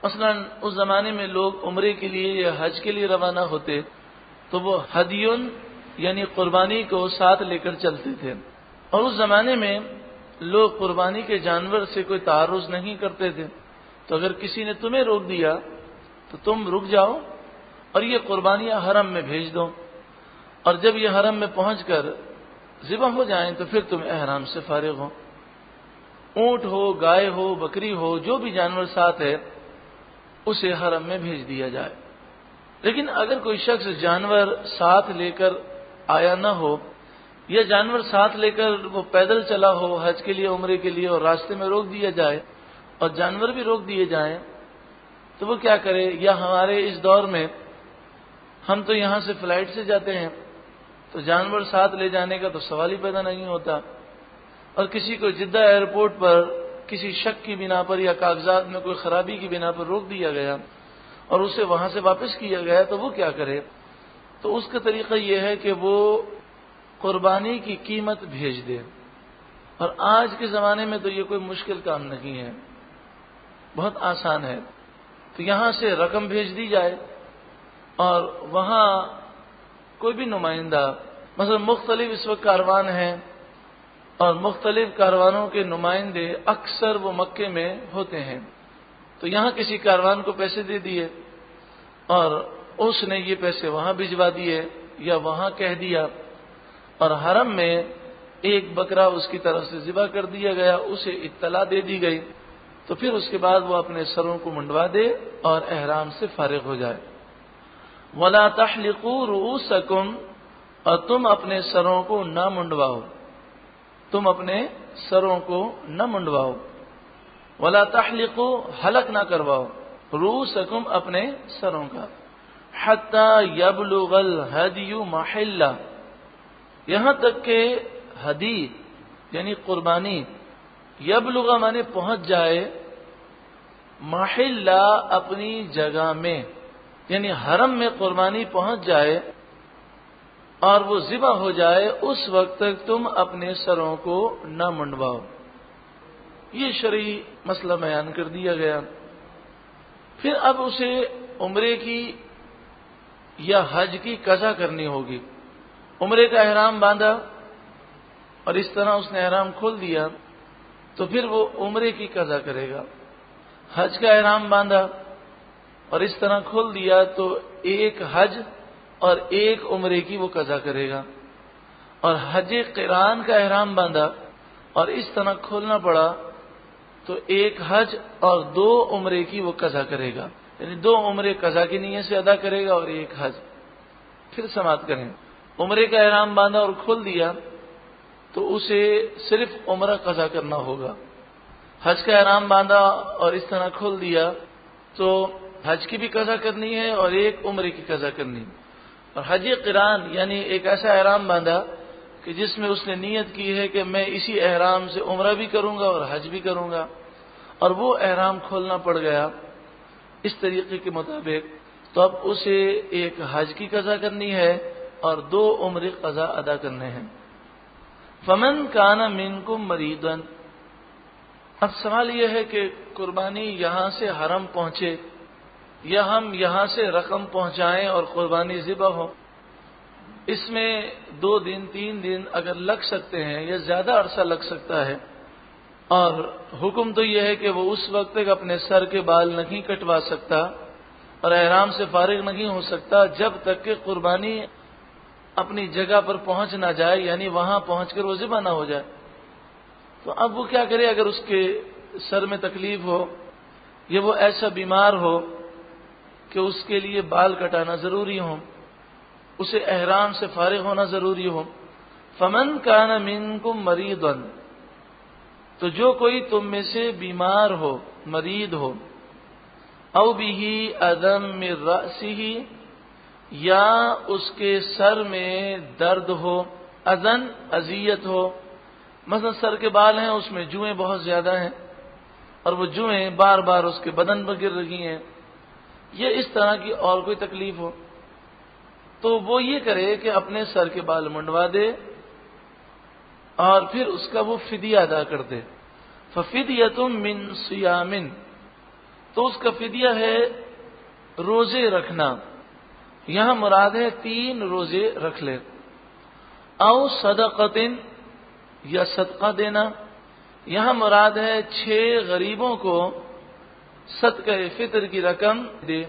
مثلا اس زمانے میں لوگ عمرے کے لیے یا حج کے لیے روانہ ہوتے تو وہ ہدیون یعنی قربانی کو ساتھ لے کر چلتے تھے، اور اس زمانے میں لوگ قربانی کے جانور سے کوئی تعارض نہیں کرتے تھے، تو اگر کسی نے تمہیں روک دیا تو تم رک جاؤ اور یہ قربانیاں حرم میں بھیج دو، اور جب یہ حرم میں پہنچ کر ذبح ہو جائیں تو پھر تم احرام سے فارغ ہو۔ اونٹ ہو، گائے ہو، بکری ہو، جو بھی جانور ساتھ ہے اسے حرم میں بھیج دیا جائے۔ لیکن اگر کوئی شخص جانور ساتھ لے کر آیا نہ ہو یا جانور ساتھ لے کر وہ پیدل چلا ہو حج کے لیے، عمرے کے لیے، اور راستے میں روک دیا جائے اور جانور بھی روک دیے جائیں تو وہ کیا کرے؟ یا ہمارے اس دور میں ہم تو یہاں سے فلائٹ سے جاتے ہیں تو جانور ساتھ لے جانے کا تو سوال ہی پیدا نہیں ہوتا، اور کسی کو جدہ ایئرپورٹ پر کسی شک کی بنا پر یا کاغذات میں کوئی خرابی کی بنا پر روک دیا گیا اور اسے وہاں سے واپس کیا گیا تو وہ کیا کرے؟ تو اس کا طریقہ یہ ہے کہ وہ قربانی کی قیمت بھیج دے، اور آج کے زمانے میں تو یہ کوئی مشکل کام نہیں ہے، بہت آسان ہے۔ تو یہاں سے رقم بھیج دی جائے اور وہاں کوئی بھی نمائندہ، مثلا مختلف اس وقت کاروان ہیں اور مختلف کاروانوں کے نمائندے اکثر وہ مکے میں ہوتے ہیں، تو یہاں کسی کاروان کو پیسے دے دیے اور اس نے یہ پیسے وہاں بھجوا دیے یا وہاں کہہ دیا، اور حرم میں ایک بکرا اس کی طرف سے ذبح کر دیا گیا، اسے اطلاع دے دی گئی، تو پھر اس کے بعد وہ اپنے سروں کو منڈوا دے اور احرام سے فارغ ہو جائے۔ وَلَا تَحْلِقُوا رُؤُوسَكُمْ، اور تم اپنے سروں کو نہ منڈواؤ، تم اپنے سروں کو نہ منڈواؤ۔ وَلَا تَحْلِقُوا، حلق نہ کرواؤ، رُؤُوسَكُمْ، اپنے سروں کا، حَتَّى يَبْلُغَ الْهَدْيُ مَحِلَّهُ، یہاں تک کہ ہدی یعنی قربانی، یبلغ مانے پہنچ جائے، محلہ اپنی جگہ میں، یعنی حرم میں قربانی پہنچ جائے، اور وہ ذبح ہو جائے اس وقت تک تم اپنے سروں کو نہ منڈواؤ۔ یہ شرعی مسئلہ بیان کر دیا گیا۔ پھر اب اسے عمرے کی یا حج کی قضا کرنی ہوگی۔ عمرے کا احرام باندھا اور اس طرح اس نے احرام کھول دیا تو پھر وہ عمرے کی قضا کرے گا۔ حج کا احرام باندھا اور اس طرح کھول دیا تو ایک حج اور ایک عمرے کی وہ قضا کرے گا، اور حج قران کا احرام باندھا اور اس طرح کھولنا پڑا تو ایک حج اور 2 عمرے کی وہ قضا کرے گا، یعنی 2 عمرے قضا کی نیت سے ادا کرے گا اور ایک حج۔ پھر سماعت کریں، عمرے کا احرام باندھا اور کھول دیا تو اسے صرف عمرہ قضا کرنا ہوگا۔ حج کا احرام باندھا اور اس طرح کھول دیا تو حج کی بھی قضا کرنی ہے اور ایک عمرے کی قضا کرنی ہے۔ اور حج قران یعنی ایک ایسا احرام باندھا کہ جس میں اس نے نیت کی ہے کہ میں اسی احرام سے عمرہ بھی کروں گا اور حج بھی کروں گا، اور وہ احرام کھولنا پڑ گیا اس طریقے کے مطابق، تو اب اسے ایک حج کی قضا کرنی ہے اور 2 عمرے قضا ادا کرنے ہیں۔ فمن کان منکم مریضا، اب سوال یہ ہے کہ قربانی یہاں سے حرم پہنچے یا ہم یہاں سے رقم پہنچائیں اور قربانی ذبح ہو، اس میں 2 دن 3 دن اگر لگ سکتے ہیں یا زیادہ عرصہ لگ سکتا ہے، اور حکم تو یہ ہے کہ وہ اس وقت تک اپنے سر کے بال نہیں کٹوا سکتا اور احرام سے فارغ نہیں ہو سکتا جب تک کہ قربانی اپنی جگہ پر پہنچ نہ جائے، یعنی وہاں پہنچ کر وہ ذبح نہ ہو جائے۔ تو اب وہ کیا کرے اگر اس کے سر میں تکلیف ہو یا وہ ایسا بیمار ہو کہ اس کے لیے بال کٹانا ضروری ہو، اسے احرام سے فارغ ہونا ضروری ہو۔ فمن کان منکم مریضا، تو جو کوئی تم میں سے بیمار ہو، مریض ہو، او بہ اذی من رأسہ، یا اس کے سر میں درد ہو، اذن اذیت ہو، مثلا سر کے بال ہیں اس میں جوئیں بہت زیادہ ہیں اور وہ جوئیں بار بار اس کے بدن پر گر رہی ہیں، یہ اس طرح کی اور کوئی تکلیف ہو، تو وہ یہ کرے کہ اپنے سر کے بال منڈوا دے اور پھر اس کا وہ فدیہ ادا کر دے۔ ففدیۃ من صیام، تو اس کا فدیہ ہے روزے رکھنا، یہاں مراد ہے 3 روزے رکھ لے، او صدقۃ، یا صدقہ دینا، یہاں مراد ہے 6 غریبوں کو صدقہ فطر کی رقم دے،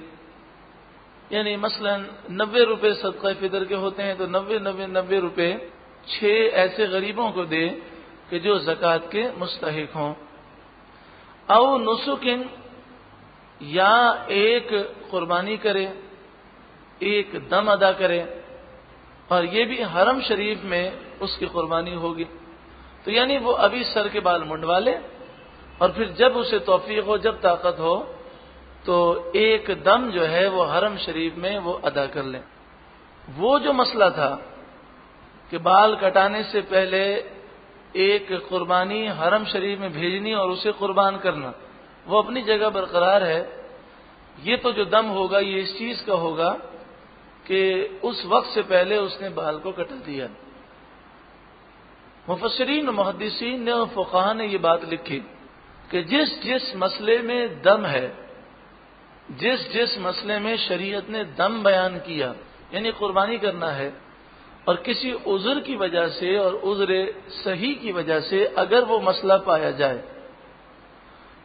یعنی مثلا 90 روپے صدقہ فطر کے ہوتے ہیں تو 90 روپے 6 ایسے غریبوں کو دے کہ جو زکوٰۃ کے مستحق ہوں۔ او نسکن، یا ایک قربانی کرے، ایک دم ادا کرے، اور یہ بھی حرم شریف میں اس کی قربانی ہوگی، تو یعنی وہ ابھی سر کے بال منڈوا لے اور پھر جب اسے توفیق ہو، جب طاقت ہو، تو ایک دم جو ہے وہ حرم شریف میں وہ ادا کر لیں۔ وہ جو مسئلہ تھا کہ بال کٹانے سے پہلے ایک قربانی حرم شریف میں بھیجنی اور اسے قربان کرنا، وہ اپنی جگہ برقرار ہے۔ یہ تو جو دم ہوگا یہ اس چیز کا ہوگا کہ اس وقت سے پہلے اس نے بال کو کٹا دیا۔ مفسرین و محدثین نے اور فقہاء نے یہ بات لکھی کہ جس مسئلے میں دم ہے، جس مسئلے میں شریعت نے دم بیان کیا، یعنی قربانی کرنا ہے، اور کسی عذر کی وجہ سے اور عذر صحیح کی وجہ سے اگر وہ مسئلہ پایا جائے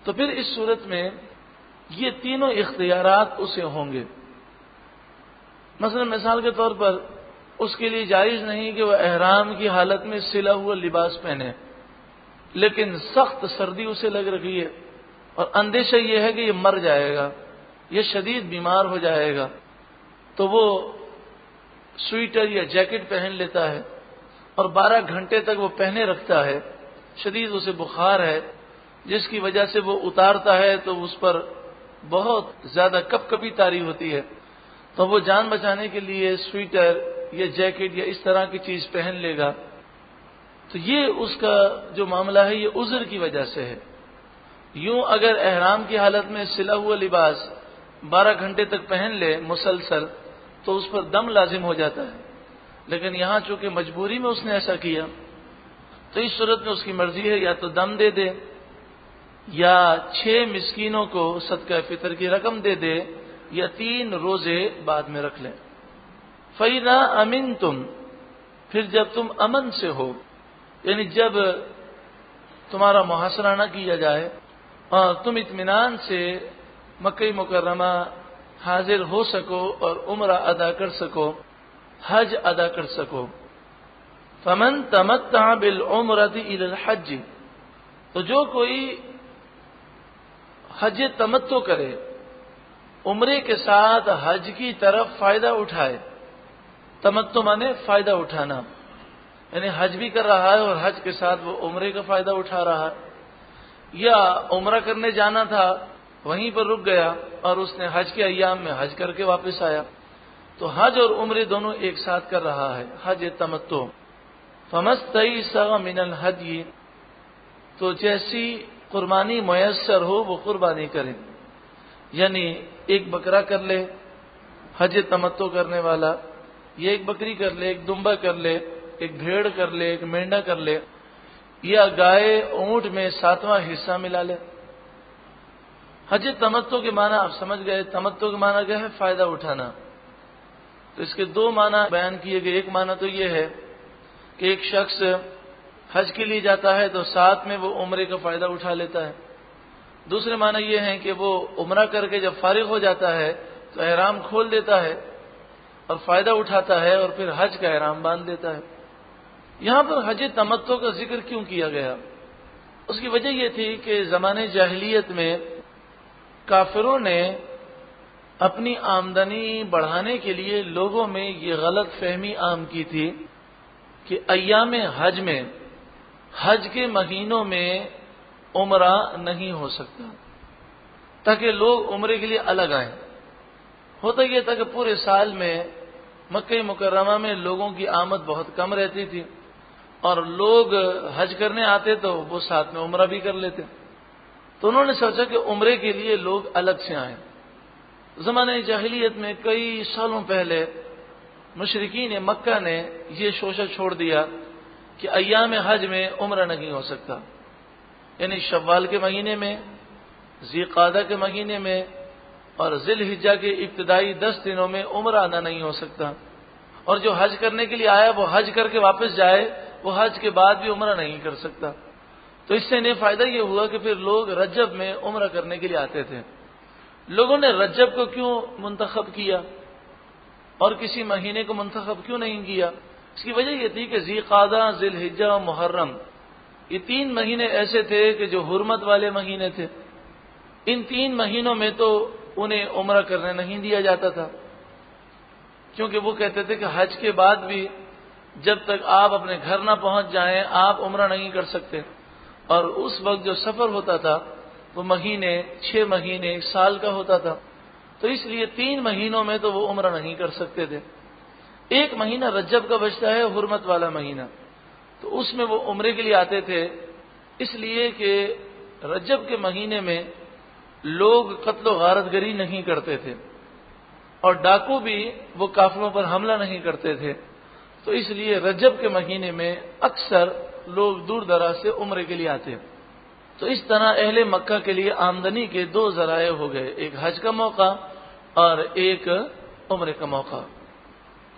تو پھر اس صورت میں یہ تینوں اختیارات اسے ہوں گے۔ مثلا مثال کے طور پر اس کے لیے جائز نہیں کہ وہ احرام کی حالت میں سلا ہوا لباس پہنے، لیکن سخت سردی اسے لگ رہی ہے اور اندیشہ یہ ہے کہ یہ مر جائے گا، یہ شدید بیمار ہو جائے گا، تو وہ سویٹر یا جیکٹ پہن لیتا ہے اور 12 گھنٹے تک وہ پہنے رکھتا ہے، شدید اسے بخار ہے جس کی وجہ سے وہ اتارتا ہے تو اس پر بہت زیادہ کپ کپی طاری ہوتی ہے، تو وہ جان بچانے کے لیے سویٹر یا جیکٹ یا اس طرح کی چیز پہن لے گا، تو یہ اس کا جو معاملہ ہے یہ عذر کی وجہ سے ہے۔ یوں اگر احرام کی حالت میں سلا ہوا لباس 12 گھنٹے تک پہن لے مسلسل تو اس پر دم لازم ہو جاتا ہے، لیکن یہاں چونکہ مجبوری میں اس نے ایسا کیا تو اس صورت میں اس کی مرضی ہے یا تو دم دے دے یا 6 مسکینوں کو صدقہ فطر کی رقم دے دے یا 3 روزے بعد میں رکھ لیں۔ فَإِذَا أَمِنْتُمْ، پھر جب تم امن سے ہو، یعنی جب تمہارا محاصرہ نہ کیا جائے اور تم اطمینان سے مکہ مکرمہ حاضر ہو سکو اور عمرہ ادا کر سکو، حج ادا کر سکو۔ فَمَن تَمَتَّعَ بِالْعُمْرَةِ إِلَى الْحَجِّ، تو جو کوئی حج تمتع کرے، عمرے کے ساتھ حج کی طرف فائدہ اٹھائے، تمتع مانے فائدہ اٹھانا، یعنی حج بھی کر رہا ہے اور حج کے ساتھ وہ عمرے کا فائدہ اٹھا رہا ہے، یا عمرہ کرنے جانا تھا وہیں پر رک گیا اور اس نے حج کے ایام میں حج کر کے واپس آیا، تو حج اور عمرے دونوں ایک ساتھ کر رہا ہے، حج تمتع۔ فَمَسْتَيْسَرَ مِنَ الْهَدْيِ، تو جیسی قربانی میسر ہو وہ قربانی کرے، یعنی ایک بکرا کر لے حج تمتع کرنے والا، یہ ایک بکری کر لے، ایک دمبا کر لے، ایک بھیڑ کر لے، ایک مینڈا کر لے، یا گائے اونٹ میں 7واں حصہ ملا لے۔ حج تمتع کے معنی آپ سمجھ گئے، تمتع کے معنی کیا ہے؟ فائدہ اٹھانا۔ تو اس کے 2 معنی بیان کیے گئے، ایک معنی تو یہ ہے کہ ایک شخص حج کے لیے جاتا ہے تو ساتھ میں وہ عمرے کا فائدہ اٹھا لیتا ہے، دوسرے معنی یہ ہے کہ وہ عمرہ کر کے جب فارغ ہو جاتا ہے تو احرام کھول دیتا ہے اور فائدہ اٹھاتا ہے اور پھر حج کا احرام باندھ دیتا ہے۔ یہاں پر حج تمتع کا ذکر کیوں کیا گیا؟ اس کی وجہ یہ تھی کہ زمانے جاہلیت میں کافروں نے اپنی آمدنی بڑھانے کے لیے لوگوں میں یہ غلط فہمی عام کی تھی کہ ایام حج میں، حج کے مہینوں میں عمرہ نہیں ہو سکتا، تاکہ لوگ عمرے کے لیے الگ آئیں۔ ہوتا یہ تھا کہ پورے سال میں مکہ مکرمہ میں لوگوں کی آمد بہت کم رہتی تھی اور لوگ حج کرنے آتے تو وہ ساتھ میں عمرہ بھی کر لیتے، تو انہوں نے سوچا کہ عمرے کے لیے لوگ الگ سے آئیں۔ زمانے جاہلیت میں کئی سالوں پہلے مشرکین مکہ نے یہ شوشہ چھوڑ دیا کہ ایام حج میں عمرہ نہیں ہو سکتا، یعنی شوال کے مہینے میں، ذی قعدہ کے مہینے میں اور ذی الحجہ کے ابتدائی 10 دنوں میں عمرہ ادا نہیں ہو سکتا، اور جو حج کرنے کے لیے آیا وہ حج کر کے واپس جائے وہ حج کے بعد بھی عمرہ نہیں کر سکتا۔ تو اس سے انہیں فائدہ یہ ہوا کہ پھر لوگ رجب میں عمرہ کرنے کے لیے آتے تھے۔ لوگوں نے رجب کو کیوں منتخب کیا اور کسی مہینے کو منتخب کیوں نہیں کیا؟ اس کی وجہ یہ تھی کہ ذی قعدہ، ذی الحجہ اور محرم، یہ 3 مہینے ایسے تھے کہ جو حرمت والے مہینے تھے۔ ان 3 مہینوں میں تو انہیں عمرہ کرنے نہیں دیا جاتا تھا، کیونکہ وہ کہتے تھے کہ حج کے بعد بھی جب تک آپ اپنے گھر نہ پہنچ جائیں آپ عمرہ نہیں کر سکتے، اور اس وقت جو سفر ہوتا تھا وہ مہینے، 6 مہینے، 1 سال کا ہوتا تھا، تو اس لیے 3 مہینوں میں تو وہ عمرہ نہیں کر سکتے تھے۔ ایک مہینہ رجب کا بچتا ہے، حرمت والا مہینہ، تو اس میں وہ عمرے کے لیے آتے تھے، اس لیے کہ رجب کے مہینے میں لوگ قتل و غارت گری نہیں کرتے تھے اور ڈاکو بھی وہ قافلوں پر حملہ نہیں کرتے تھے، تو اس لیے رجب کے مہینے میں اکثر لوگ دور دراز سے عمرے کے لیے آتے ہیں۔ تو اس طرح اہل مکہ کے لیے آمدنی کے 2 ذرائع ہو گئے، ایک حج کا موقع اور ایک عمرے کا موقع۔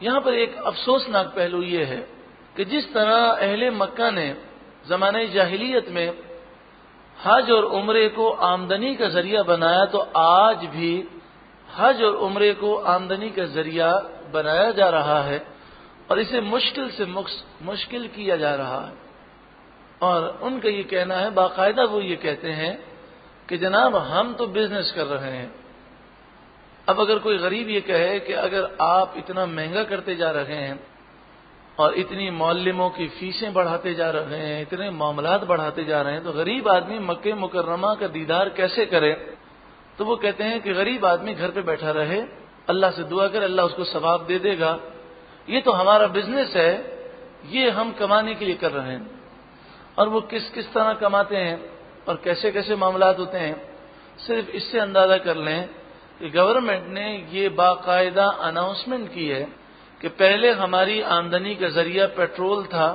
یہاں پر ایک افسوسناک پہلو یہ ہے کہ جس طرح اہل مکہ نے زمانہ جاہلیت میں حج اور عمرے کو آمدنی کا ذریعہ بنایا، تو آج بھی حج اور عمرے کو آمدنی کا ذریعہ بنایا جا رہا ہے اور اسے مشکل سے مشکل کیا جا رہا ہے۔ اور ان کا یہ کہنا ہے، باقاعدہ وہ یہ کہتے ہیں کہ جناب ہم تو بزنس کر رہے ہیں۔ اب اگر کوئی غریب یہ کہے کہ اگر آپ اتنا مہنگا کرتے جا رہے ہیں اور اتنی معلموں کی فیسیں بڑھاتے جا رہے ہیں، اتنے معاملات بڑھاتے جا رہے ہیں، تو غریب آدمی مکہ مکرمہ کا دیدار کیسے کرے؟ تو وہ کہتے ہیں کہ غریب آدمی گھر پہ بیٹھا رہے، اللہ سے دعا کرے، اللہ اس کو ثواب دے دے گا، یہ تو ہمارا بزنس ہے، یہ ہم کمانے کے لیے کر رہے ہیں۔ اور وہ کس کس طرح کماتے ہیں اور کیسے کیسے معاملات ہوتے ہیں، صرف اس سے اندازہ کر لیں کہ گورنمنٹ نے یہ باقاعدہ اناؤنسمنٹ کی ہے کہ کہ پہلے ہماری آمدنی کا ذریعہ پیٹرول تھا،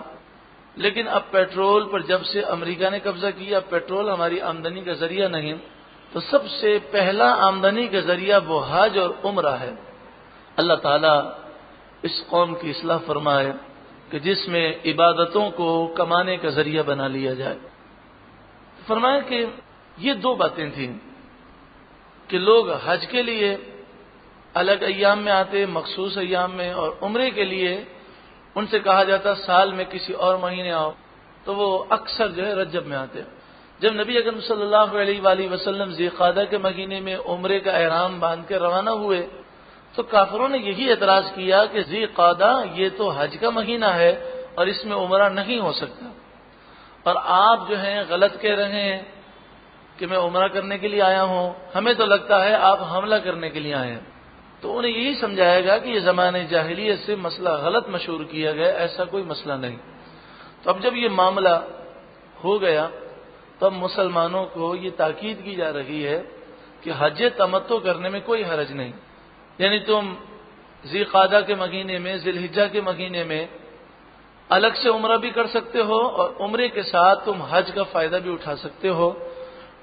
لیکن اب پیٹرول پر جب سے امریکہ نے قبضہ کیا، پیٹرول ہماری آمدنی کا ذریعہ نہیں، تو سب سے پہلا آمدنی کا ذریعہ وہ حج اور عمرہ ہے۔ اللہ تعالیٰ اس قوم کی اصلاح فرمائے کہ جس میں عبادتوں کو کمانے کا ذریعہ بنا لیا جائے۔ فرمایا کہ یہ دو باتیں تھیں کہ لوگ حج کے لیے الگ ایام میں آتے، مخصوص ایام میں، اور عمرے کے لیے ان سے کہا جاتا سال میں کسی اور مہینے آؤ، تو وہ اکثر جو ہے رجب میں آتے۔ جب نبی اکرم صلی اللہ علیہ وآلہ وسلم ذی قعدہ کے مہینے میں عمرے کا احرام باندھ کے روانہ ہوئے تو کافروں نے یہی اعتراض کیا کہ ذی قعدہ یہ تو حج کا مہینہ ہے اور اس میں عمرہ نہیں ہو سکتا، اور آپ جو ہیں غلط کہہ رہے ہیں کہ میں عمرہ کرنے کے لیے آیا ہوں، ہمیں تو لگتا ہے آپ حملہ کرنے کے لیے آئے ہیں۔ تو انہیں یہی سمجھایا گا کہ یہ زمانے جاہلیت سے مسئلہ غلط مشہور کیا گیا، ایسا کوئی مسئلہ نہیں۔ تو اب جب یہ معاملہ ہو گیا تو اب مسلمانوں کو یہ تاکید کی جا رہی ہے کہ حج تمتع کرنے میں کوئی حرج نہیں، یعنی تم ذی قعدہ کے مہینے میں، ذی الحجہ کے مہینے میں الگ سے عمرہ بھی کر سکتے ہو، اور عمرے کے ساتھ تم حج کا فائدہ بھی اٹھا سکتے ہو،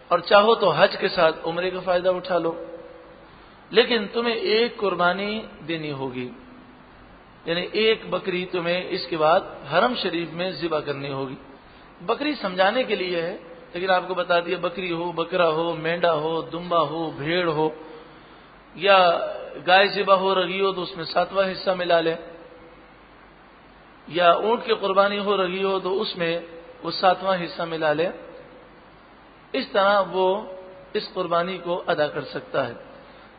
اور چاہو تو حج کے ساتھ عمرے کا فائدہ اٹھا لو، لیکن تمہیں ایک قربانی دینی ہوگی، یعنی ایک بکری تمہیں اس کے بعد حرم شریف میں ذبح کرنی ہوگی۔ بکری سمجھانے کے لیے ہے، لیکن آپ کو بتا دیا بکری ہو، بکرا ہو، مینڈا ہو، دمبا ہو، بھیڑ ہو، یا گائے ذبح ہو رہی ہو تو اس میں 7واں حصہ ملا لے، یا اونٹ کی قربانی ہو رہی ہو تو اس میں وہ 7واں حصہ ملا لے، اس طرح وہ اس قربانی کو ادا کر سکتا ہے۔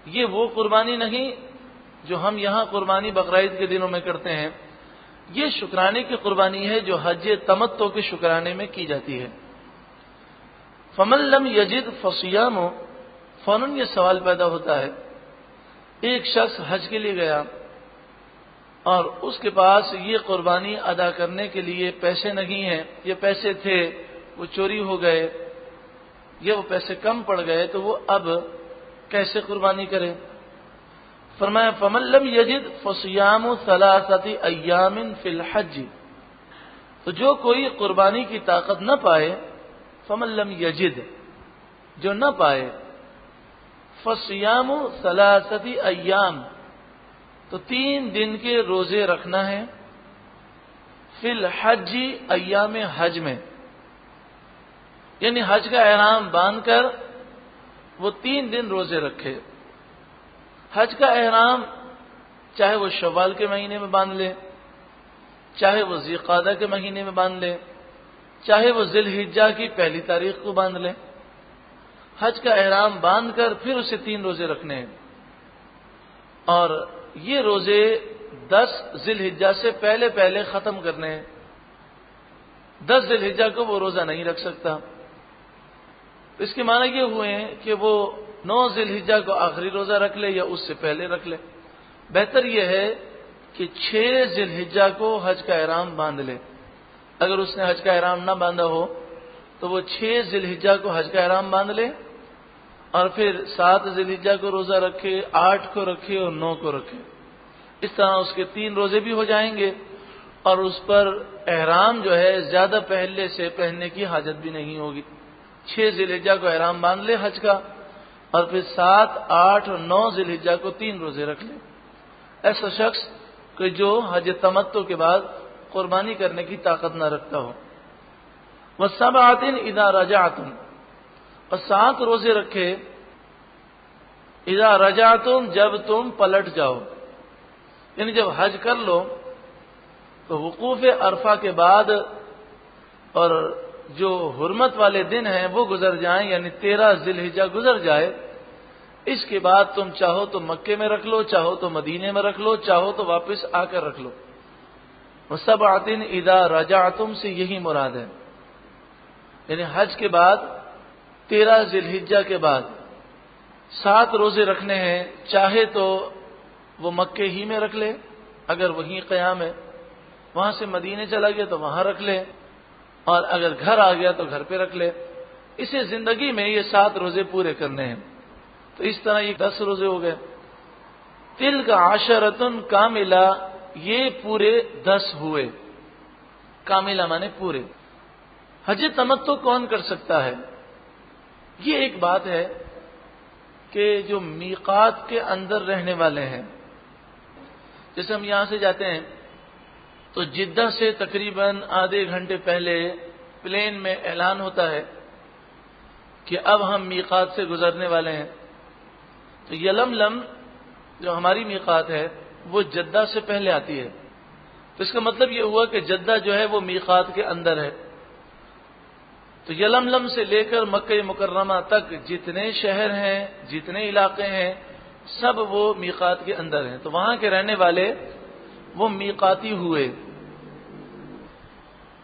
یہ وہ قربانی نہیں جو ہم یہاں قربانی بقرعید کے دنوں میں کرتے ہیں، یہ شکرانے کی قربانی ہے جو حج تمتع کے شکرانے میں کی جاتی ہے۔ فمن لم یجد فصیام، فوراً یہ سوال پیدا ہوتا ہے، ایک شخص حج کے لیے گیا اور اس کے پاس یہ قربانی ادا کرنے کے لیے پیسے نہیں ہیں، یہ پیسے تھے وہ چوری ہو گئے یا وہ پیسے کم پڑ گئے، تو وہ اب کیسے قربانی کرے؟ فرمایا فمن لم یجد فصیام 3 ایام فی الحج، تو جو کوئی قربانی کی طاقت نہ پائے، فمن لم یجد جو نہ پائے، فصیام 3 ایام تو 3 دن کے روزے رکھنا ہے، فی الحج ایام حج میں، یعنی حج کا احرام باندھ کر وہ 3 دن روزے رکھے۔ حج کا احرام چاہے وہ شوال کے مہینے میں باندھ لے، چاہے وہ ذی قعدہ کے مہینے میں باندھ لے، چاہے وہ ذی الحجہ کی 1 تاریخ کو باندھ لے، حج کا احرام باندھ کر پھر اسے 3 روزے رکھنے ہیں، اور یہ روزے 10 ذی الحجہ سے پہلے ختم کرنے ہیں۔ 10 ذی الحجہ کو وہ روزہ نہیں رکھ سکتا، اس کے معنی یہ ہوئے ہیں کہ وہ 9 ذی الحجہ کو آخری روزہ رکھ لے یا اس سے پہلے رکھ لے۔ بہتر یہ ہے کہ 6 ذی الحجہ کو حج کا احرام باندھ لے، اگر اس نے حج کا احرام نہ باندھا ہو تو وہ 6 ذی الحجہ کو حج کا احرام باندھ لے، اور پھر 7 ذی الحجہ کو روزہ رکھے، 8 کو رکھے اور 9 کو رکھے، اس طرح اس کے 3 روزے بھی ہو جائیں گے، اور اس پر احرام جو ہے زیادہ پہلے سے پہننے کی حاجت بھی نہیں ہوگی۔ 6 ذی الحجہ کو احرام باندھ لے حج کا، اور پھر 7، 8 اور 9 ذی الحجہ کو 3 روزے رکھ لے۔ ایسا شخص کہ جو حج تمتع کے بعد قربانی کرنے کی طاقت نہ رکھتا ہو۔ وَسَبْعَةٍ إِذَا رَجَعْتُمْ، اور 7 روزے رکھے اذا رجعتم جب تم پلٹ جاؤ، یعنی جب حج کر لو تو وقوف عرفہ کے بعد اور جو حرمت والے دن ہیں وہ گزر جائیں، یعنی 13 ذی الحجہ گزر جائے، اس کے بعد تم چاہو تو مکے میں رکھ لو، چاہو تو مدینے میں رکھ لو، چاہو تو واپس آ کر رکھ لو۔ وَسَبْعَةٍ إِذَا رَجَعْتُمْ سے یہی مراد ہے، یعنی حج کے بعد 13 ذی الحجہ کے بعد 7 روزے رکھنے ہیں، چاہے تو وہ مکے ہی میں رکھ لے اگر وہیں قیام ہے، وہاں سے مدینے چلا گیا تو وہاں رکھ لے، اور اگر گھر آ گیا تو گھر پہ رکھ لے۔ اسے زندگی میں یہ 7 روزے پورے کرنے ہیں، تو اس طرح یہ 10 روزے ہو گئے۔ تِلْکَ عَشَرَةٌ کاملہ، یہ پورے 10 ہوئے، کاملہ مانے پورے۔ حج تمتع کون کر سکتا ہے؟ یہ ایک بات ہے کہ جو میقات کے اندر رہنے والے ہیں، جیسے ہم یہاں سے جاتے ہیں تو جدہ سے تقریباً آدھے گھنٹے پہلے پلین میں اعلان ہوتا ہے کہ اب ہم میقات سے گزرنے والے ہیں، تو یلملم جو ہماری میقات ہے وہ جدہ سے پہلے آتی ہے، تو اس کا مطلب یہ ہوا کہ جدہ جو ہے وہ میقات کے اندر ہے۔ تو یلملم سے لے کر مکہ مکرمہ تک جتنے شہر ہیں، جتنے علاقے ہیں، سب وہ میقات کے اندر ہیں، تو وہاں کے رہنے والے وہ میقاتی ہوئے۔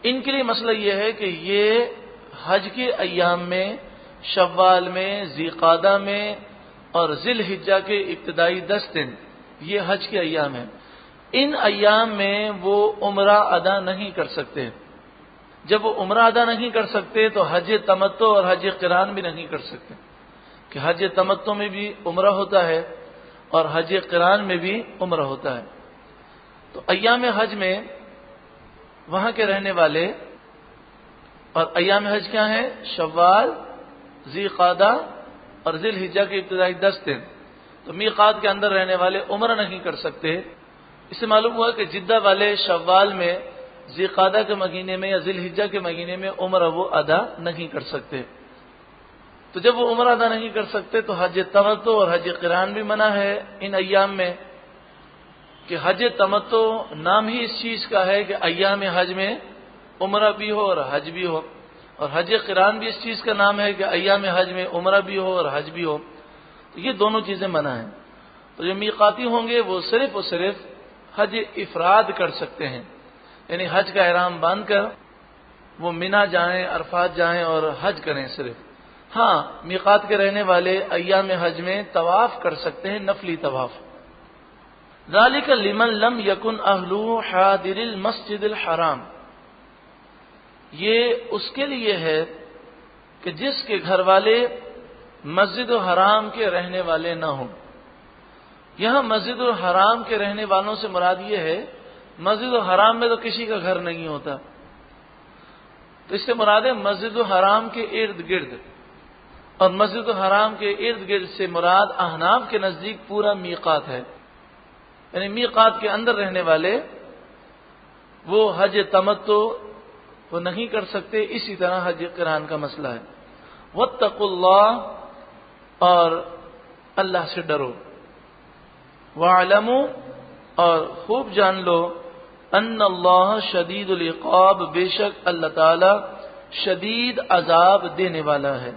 ان کے لیے مسئلہ یہ ہے کہ یہ حج کے ایام میں، شوال میں، ذی قعدہ میں اور ذی الحجہ کے ابتدائی 10 دن یہ حج کے ایام ہیں، ان ایام میں وہ عمرہ ادا نہیں کر سکتے۔ جب وہ عمرہ ادا نہیں کر سکتے تو حج تمتع اور حج قران بھی نہیں کر سکتے، کہ حج تمتع میں بھی عمرہ ہوتا ہے اور حج قران میں بھی عمرہ ہوتا ہے۔ تو ایام حج میں وہاں کے رہنے والے، اور ایام حج کیا ہیں؟ شوال، ذی قعدہ اور ذی الحجہ کے ابتدائی 10 دن، تو میقات کے اندر رہنے والے عمرہ نہیں کر سکتے۔ اس سے معلوم ہوا کہ جدہ والے شوال میں، ذی قعدہ کے مہینے میں یا ذی الحجہ کے مہینے میں عمرہ وہ ادا نہیں کر سکتے۔ تو جب وہ عمرہ ادا نہیں کر سکتے تو حج تمتع اور حج قران بھی منع ہے ان ایام میں، کہ حج تمتع نام ہی اس چیز کا ہے کہ ایام حج میں عمرہ بھی ہو اور حج بھی ہو، اور حج قران بھی اس چیز کا نام ہے کہ ایام حج میں عمرہ بھی ہو اور حج بھی ہو، تو یہ دونوں چیزیں منع ہیں۔ تو جو میقاتی ہوں گے وہ صرف اور صرف حج افراد کر سکتے ہیں، یعنی حج کا احرام باندھ کر وہ منا جائیں، عرفات جائیں اور حج کریں صرف۔ ہاں، میقات کے رہنے والے ایام حج میں طواف کر سکتے ہیں، نفلی طواف۔ ذالک لمن لم یکن اہلہ حاضر المسجد الحرام، یہ اس کے لیے ہے کہ جس کے گھر والے مسجد الحرام کے رہنے والے نہ ہوں۔ یہاں مسجد الحرام کے رہنے والوں سے مراد یہ ہے، مسجد الحرام میں تو کسی کا گھر نہیں ہوتا، تو اس سے مراد ہے مسجد الحرام کے ارد گرد، اور مسجد الحرام کے ارد گرد سے مراد احناف کے نزدیک پورا میقات ہے، یعنی میقات کے اندر رہنے والے وہ حج تمتع وہ نہیں کر سکتے۔ اسی طرح حج قران کا مسئلہ ہے۔ واتقوا اللہ، اور اللہ سے ڈرو، واعلموا، اور خوب جان لو، ان اللہ شدید العقاب، بے شک اللہ تعالی شدید عذاب دینے والا ہے۔